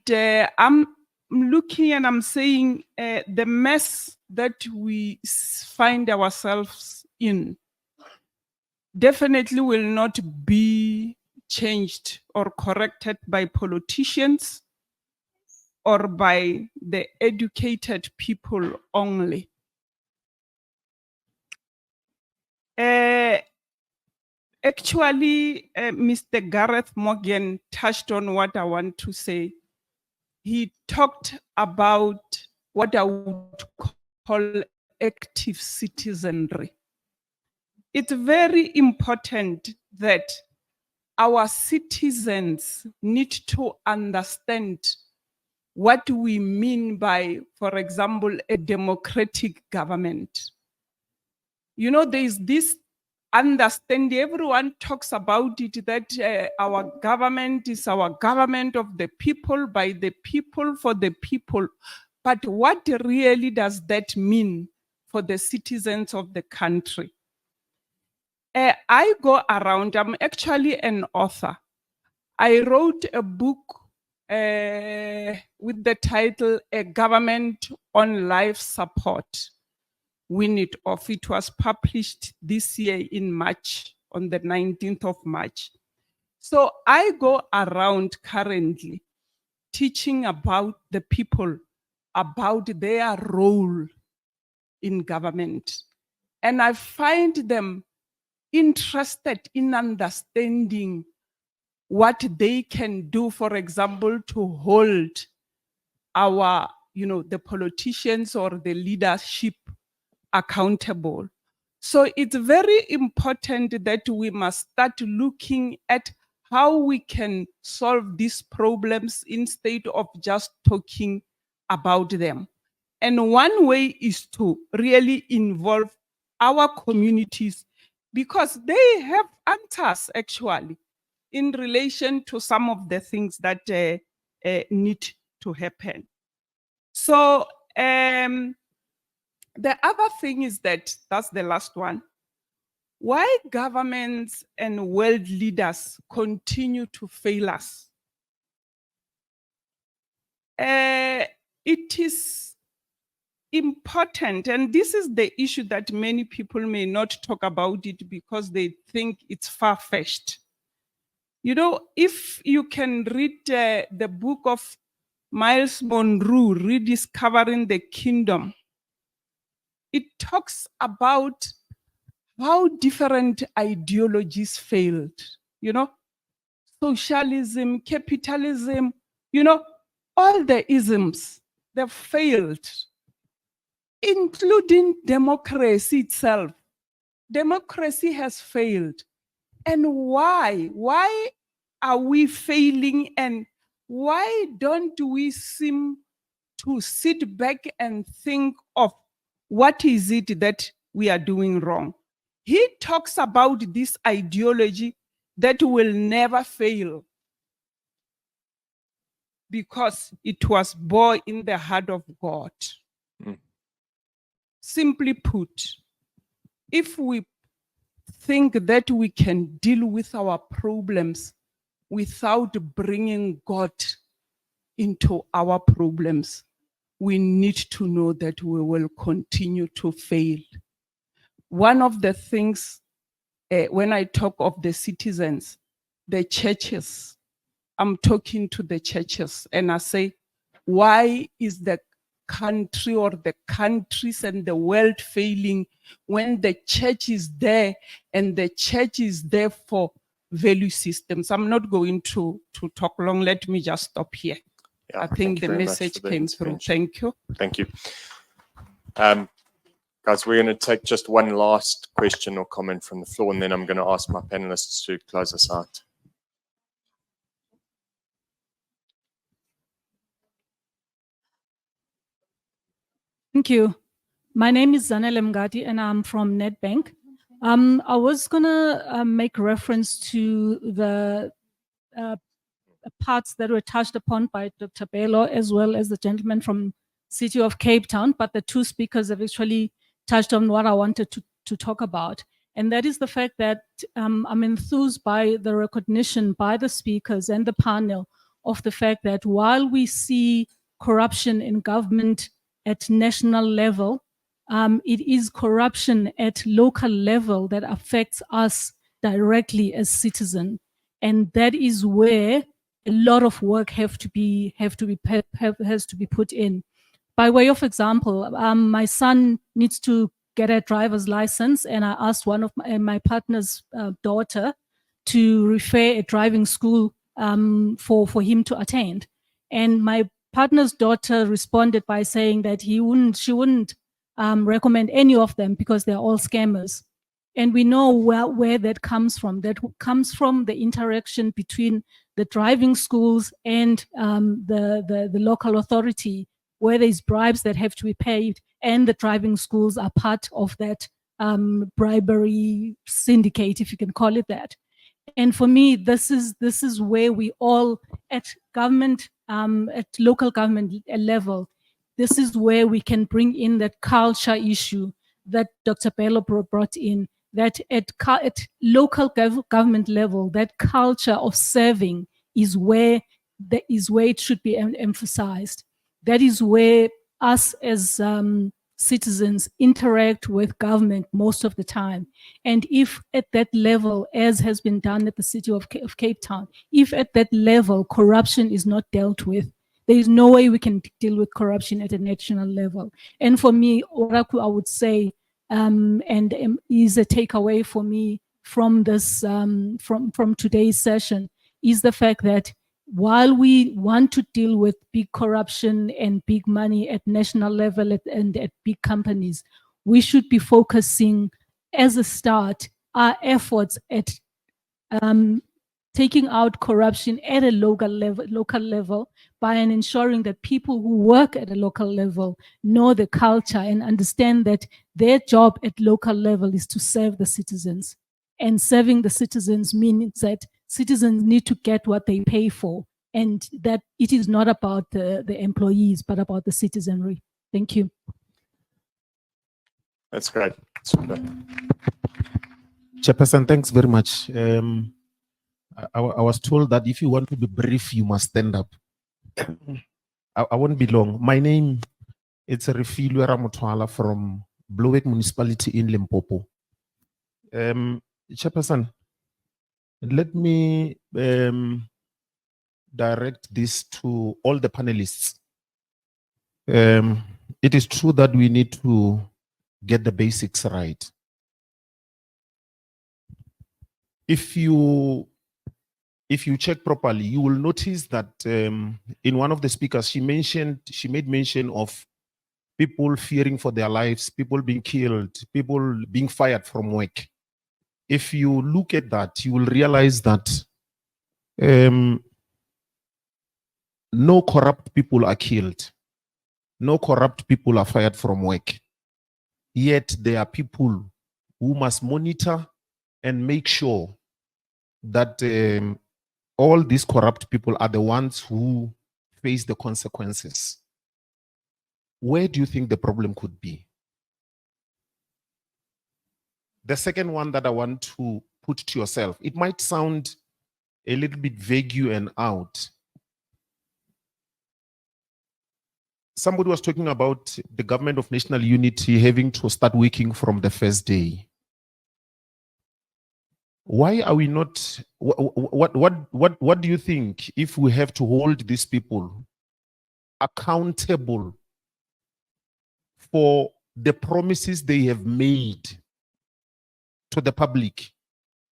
I'm looking and I'm saying the mess that we find ourselves in definitely will not be changed or corrected by politicians or by the educated people only. Actually, Mr. Gareth Morgan touched on what I want to say. He talked about what I would call active citizenry. It's very important that our citizens need to understand what we mean by, for example, a democratic government. You know, there is this understanding, everyone talks about it, that our government is our government of the people, by the people, for the people. But what really does that mean for the citizens of the country? I go around, I'm actually an author. I wrote a book with the title, A Government on Life Support. Win it off. It was published this year in March, on the 19th of March. So I go around currently teaching about the people, about their role in government. And I find them interested in understanding what they can do, for example, to hold our, the politicians or the leadership accountable. So it's very important that we must start looking at how we can solve these problems instead of just talking about them. And one way is to really involve our communities, because they have answers actually in relation to some of the things that need to happen. So the other thing is that's the last one. Why governments and world leaders continue to fail us? It is important, and this is the issue that many people may not talk about it because they think it's far-fetched. You know, if you can read the book of Miles Monroe, Rediscovering the Kingdom, it talks about how different ideologies failed, socialism, capitalism, all the isms, they failed, including democracy itself. Democracy has failed. And why? Why are we failing, and why don't we seem to sit back and think of what is it that we are doing wrong? He talks about this ideology that will never fail because it was born in the heart of God. Simply put, if we think that we can deal with our problems without bringing God into our problems, we need to know that we will continue to fail. One of the things, when I talk of the citizens, the churches, I'm talking to the churches and I say, why is the country or the countries and the world failing when the church is there, and the church is there for value systems? I'm not going to talk long. Let me just stop here. Yeah, I think the message came through. Thank you. Thank you. Guys, we're going to take just one last question or comment from the floor, and then I'm going to ask my panelists to close us out. Thank you. My name is Zanele Mngadi and I'm from Nedbank. I was gonna make reference to the parts that were touched upon by Dr. Bello as well as the gentleman from City of Cape Town, but the two speakers have actually touched on what I wanted to talk about. And that is the fact that I'm enthused by the recognition by the speakers and the panel of the fact that while we see corruption in government at national level, it is corruption at local level that affects us directly as citizens. And that is where a lot of work has to be put in. By way of example, my son needs to get a driver's license, and I asked one of my partner's daughter to refer a driving school for him to attend. And my partner's daughter responded by saying that she wouldn't recommend any of them because they're all scammers. And we know where that comes from. That comes from the interaction between the driving schools and the local authority, where there's bribes that have to be paid, and the driving schools are part of that bribery syndicate, if you can call it that. And for me, this is where we all at government, at local government level, this is where we can bring in that culture issue that Dr. Bello brought in, that at local government level, that culture of serving is where it should be emphasized. That is where us as citizens interact with government most of the time. And if at that level, as has been done at the City of Cape Town, if at that level corruption is not dealt with, there is no way we can deal with corruption at a national level. And for me, what I would say, and is a takeaway for me from this, from today's session, is the fact that while we want to deal with big corruption and big money at national level and at big companies, we should be focusing as a start our efforts at taking out corruption at a local level by ensuring that people who work at a local level know the culture and understand that their job at local level is to serve the citizens. And serving the citizens means that citizens need to get what they pay for, and that it is not about the employees, but about the citizenry. Thank you. That's great. Super. Chairperson, thanks very much. I was told that if you want to be brief, you must stand up. I won't be long. My name is Refilwe Ramotwala from Blowick Municipality in Limpopo. Chairperson, let me direct this to all the panelists. It is true that we need to get the basics right. If you check properly, you will notice that in one of the speakers, she made mention of people fearing for their lives, people being killed, people being fired from work. If you look at that, you will realize that no corrupt people are killed. No corrupt people are fired from work. Yet there are people who must monitor and make sure that all these corrupt people are the ones who face the consequences. Where do you think the problem could be? The second one that I want to put to yourself, it might sound a little bit vague and out. Somebody was talking about the government of national unity having to start working from the first day. Why are we not, what do you think if we have to hold these people accountable for the promises they have made to the public?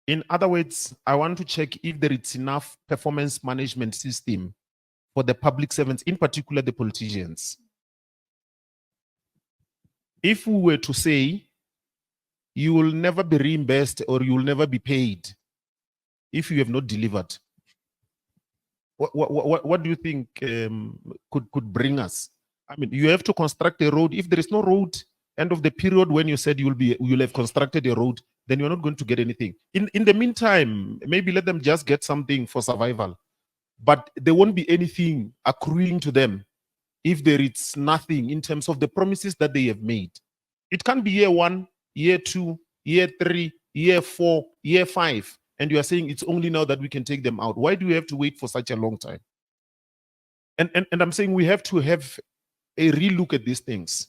In other words, I want to check if there is enough performance management system for the public servants, in particular the politicians. If we were to say, you will never be reimbursed or you will never be paid if you have not delivered, what do you think could bring us? I mean, you have to construct a road. If there is no road, end of the period when you said you'll have constructed a road, then you're not going to get anything. In the meantime, maybe let them just get something for survival, but there won't be anything accruing to them if there is nothing in terms of the promises that they have made. It can be year 1, year 2, year 3, year 4, year 5, and you are saying it's only now that we can take them out. Why do we have to wait for such a long time? And I'm saying we have to have a relook at these things.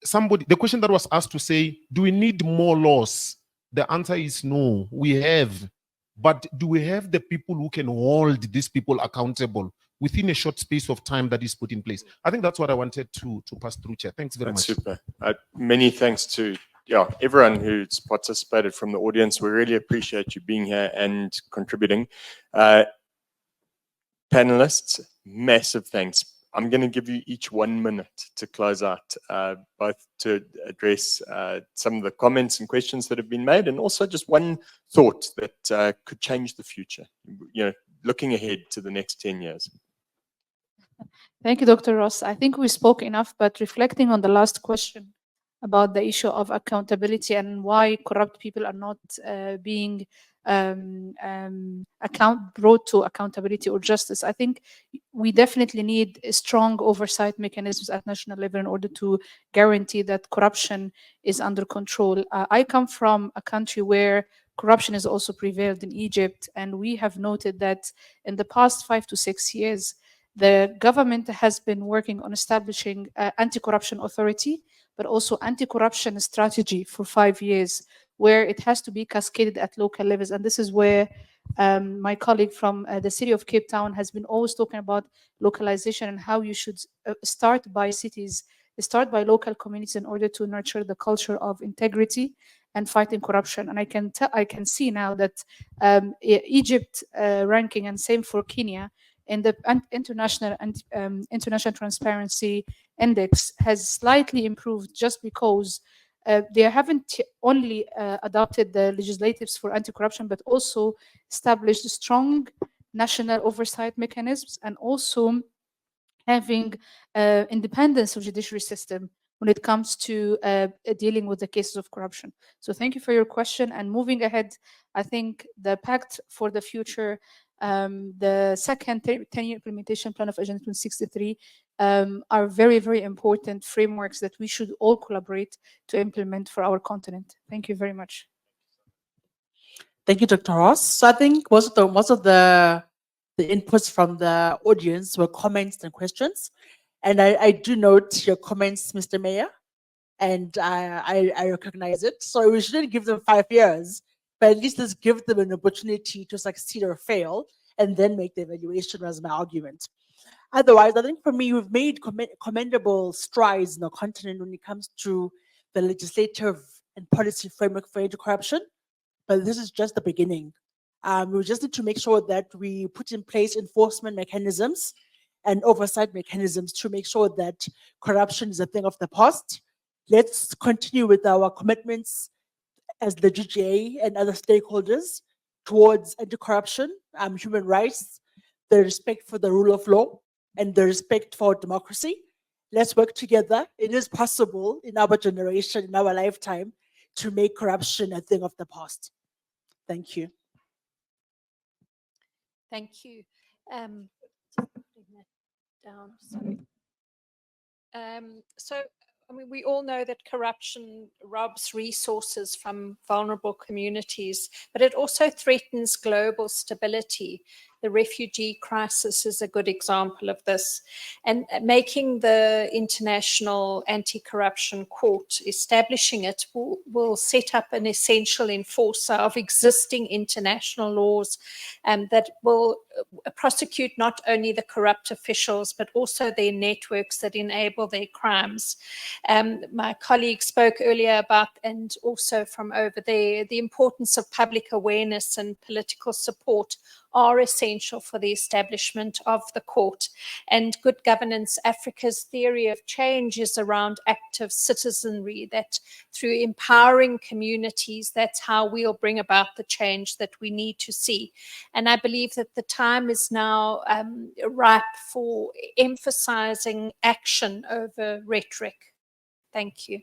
The question that was asked to say, do we need more laws? The answer is no, we have. But do we have the people who can hold these people accountable within a short space of time that is put in place? I think that's what I wanted to pass through, Chair. Thanks very much. Super. Many thanks to everyone who's participated from the audience. We really appreciate you being here and contributing. Panelists, massive thanks. I'm going to give you each 1 minute to close out, both to address some of the comments and questions that have been made, and also just one thought that could change the future, looking ahead to the next 10 years. Thank you, Dr. Ross. I think we spoke enough, but reflecting on the last question about the issue of accountability and why corrupt people are not being brought to accountability or justice, I think we definitely need strong oversight mechanisms at national level in order to guarantee that corruption is under control. I come from a country where corruption has also prevailed, in Egypt, and we have noted that in the past 5 to 6 years, the government has been working on establishing an anti-corruption authority, but also anti-corruption strategy for 5 years, where it has to be cascaded at local levels. And this is where my colleague from the city of Cape Town has been always talking about localization and how you should start by cities, start by local communities in order to nurture the culture of integrity and fighting corruption. And I can see now that Egypt ranking, and same for Kenya, in the International Transparency Index has slightly improved, just because they haven't only adopted the legislatives for anti-corruption, but also established strong national oversight mechanisms, and also having independence of judiciary system when it comes to dealing with the cases of corruption. So thank you for your question. And moving ahead, I think the Pact for the Future, the second 10-year implementation plan of Agenda 2063 are very, very important frameworks that we should all collaborate to implement for our continent. Thank you very much. Thank you, Dr. Ross. So I think most of the inputs from the audience were comments and questions. And I do note your comments, Mr. Mayor, and I recognize it. So we shouldn't give them 5 years, but at least let's give them an opportunity to succeed or fail, and then make the evaluation, was my argument. Otherwise, I think for me, we've made commendable strides in our continent when it comes to the legislative and policy framework for anti-corruption, but this is just the beginning. We just need to make sure that we put in place enforcement mechanisms and oversight mechanisms to make sure that corruption is a thing of the past. Let's continue with our commitments as the GGA and other stakeholders towards anti-corruption, human rights, the respect for the rule of law, and the respect for democracy. Let's work together. It is possible in our generation, in our lifetime, to make corruption a thing of the past. Thank you. Thank you. So, I mean, we all know that corruption robs resources from vulnerable communities, but it also threatens global stability. The refugee crisis is a good example of this. And making the International Anti-Corruption Court, establishing it, will set up an essential enforcer of existing international laws that will prosecute not only the corrupt officials, but also their networks that enable their crimes. My colleague spoke earlier about, and also from over there, the importance of public awareness and political support are essential for the establishment of the court. And Good Governance Africa's theory of change is around active citizenry, that through empowering communities, that's how we'll bring about the change that we need to see. And I believe that the time is now ripe for emphasizing action over rhetoric. Thank you.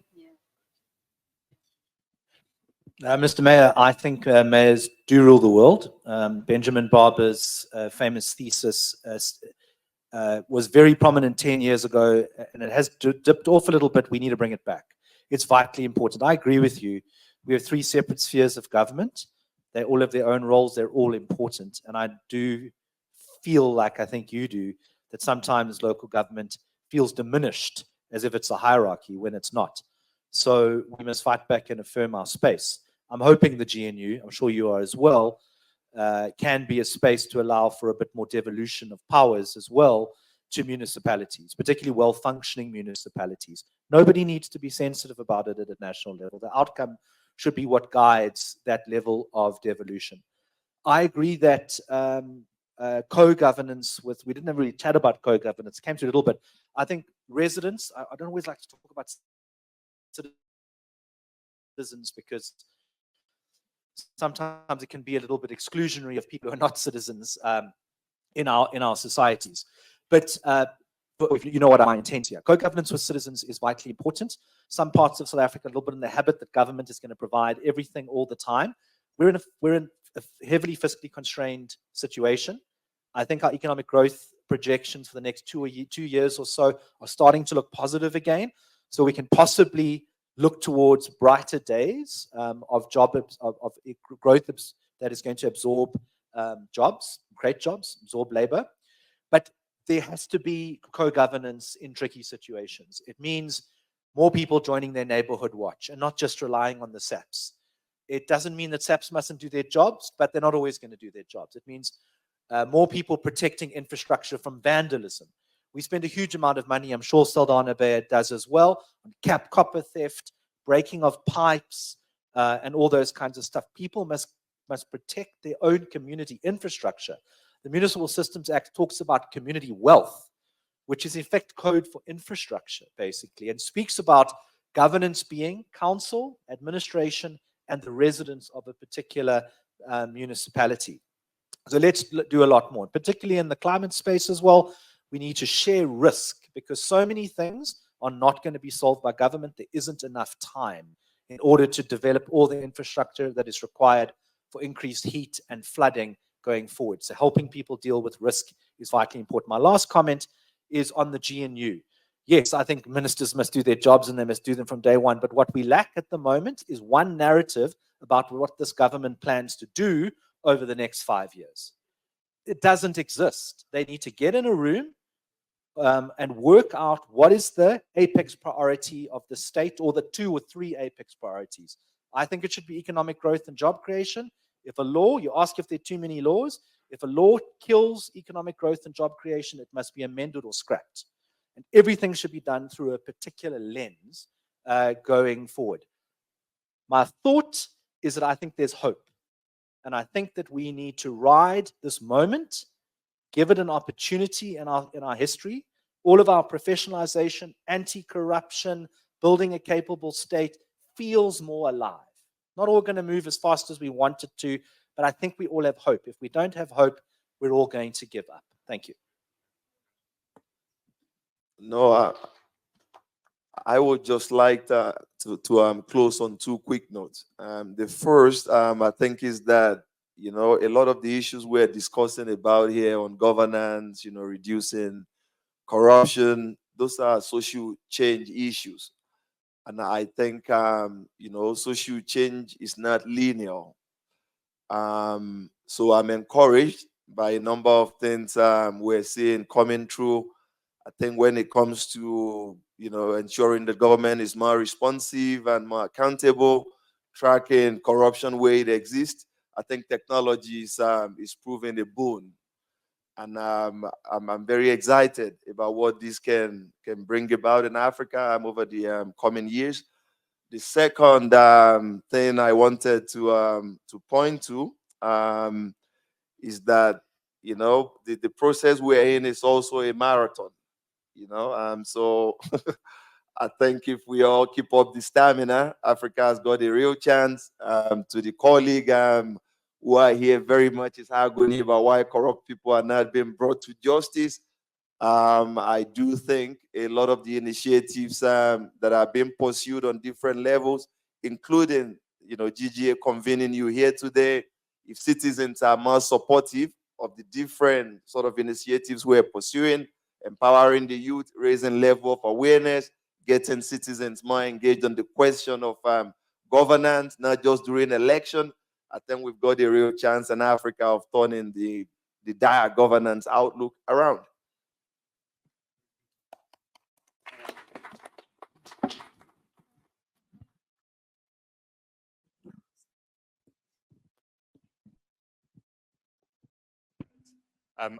Mr. Mayor, I think mayors do rule the world. Benjamin Barber's famous thesis was very prominent 10 years ago, and it has dipped off a little bit. We need to bring it back. It's vitally important. I agree with you. We have three separate spheres of government. They all have their own roles. They're all important. And I do feel like, I think you do, that sometimes local government feels diminished as if it's a hierarchy when it's not. So we must fight back and affirm our space. I'm hoping the GNU, I'm sure you are as well, can be a space to allow for a bit more devolution of powers as well to municipalities, particularly well-functioning municipalities. Nobody needs to be sensitive about it at a national level. The outcome should be what guides that level of devolution. I agree that co-governance with, we didn't really chat about co-governance, came to a little bit. I think residents, I don't always like to talk about citizens because sometimes it can be a little bit exclusionary of people who are not citizens in our societies. But you know what I intend here. Co-governance with citizens is vitally important. Some parts of South Africa, a little bit in the habit that government is going to provide everything all the time. We're in a heavily fiscally constrained situation. I think our economic growth projections for the next 2 years or so are starting to look positive again. So we can possibly look towards brighter days of growth that is going to absorb jobs, create jobs, absorb labor. But there has to be co-governance in tricky situations. It means more people joining their neighborhood watch and not just relying on the SAPs. It doesn't mean that SAPs mustn't do their jobs, but they're not always going to do their jobs. It means more people protecting infrastructure from vandalism. We spend a huge amount of money, I'm sure Saldanha Bay does as well, on copper theft, breaking of pipes, and all those kinds of stuff. People must protect their own community infrastructure. The Municipal Systems Act talks about community wealth, which is in fact code for infrastructure, basically, and speaks about governance being council, administration, and the residents of a particular municipality. So let's do a lot more, particularly in the climate space as well. We need to share risk because so many things are not going to be solved by government. There isn't enough time in order to develop all the infrastructure that is required for increased heat and flooding going forward. So helping people deal with risk is vitally important. My last comment is on the GNU. Yes, I think ministers must do their jobs and they must do them from day one. But what we lack at the moment is one narrative about what this government plans to do over the next 5 years. It doesn't exist. They need to get in a room and work out what is the apex priority of the state, or the 2 or 3 apex priorities. I think it should be economic growth and job creation. If a law, you ask if there are too many laws, if a law kills economic growth and job creation, it must be amended or scrapped. And everything should be done through a particular lens going forward. My thought is that I think there's hope. And I think that we need to ride this moment, give it an opportunity in our history. All of our professionalization, anti-corruption, building a capable state feels more alive. Not all going to move as fast as we want it to, but I think we all have hope. If we don't have hope, we're all going to give up. Thank you. No, I would just like to close on 2 quick notes. The first, I think, is that, you know, a lot of the issues we're discussing about here on governance, you know, reducing corruption, those are social change issues. And I think, you know, social change is not linear. So I'm encouraged by a number of things we're seeing coming through. I think when it comes to, you know, ensuring the government is more responsive and more accountable, tracking corruption where it exists, I think technology is proving a boon. And I'm very excited about what this can bring about in Africa over the coming years. The second thing I wanted to point to is that, you know, the process we're in is also a marathon. You know, so I think if we all keep up the stamina, Africa has got a real chance. To the colleague who I hear very much is agony about why corrupt people are not being brought to justice. I do think a lot of the initiatives that are being pursued on different levels, including, GGA convening you here today. If citizens are more supportive of the different sort of initiatives we're pursuing, empowering the youth, raising level of awareness, getting citizens more engaged on the question of governance, not just during election, I think we've got a real chance in Africa of turning the dire governance outlook around.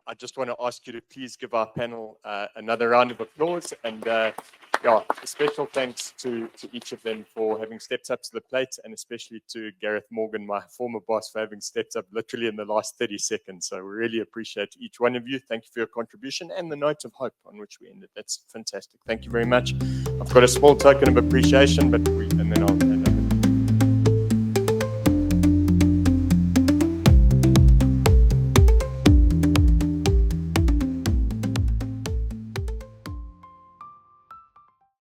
I just want to ask you to please give our panel another round of applause, and yeah, a special thanks to each of them for having stepped up to the plate, and especially to Gareth Morgan, my former boss, for having stepped up literally in the last 30 seconds. So we really appreciate each one of you. Thank you for your contribution and the note of hope on which we ended. That's fantastic. Thank you very much. I've got a small token of appreciation, and then I'll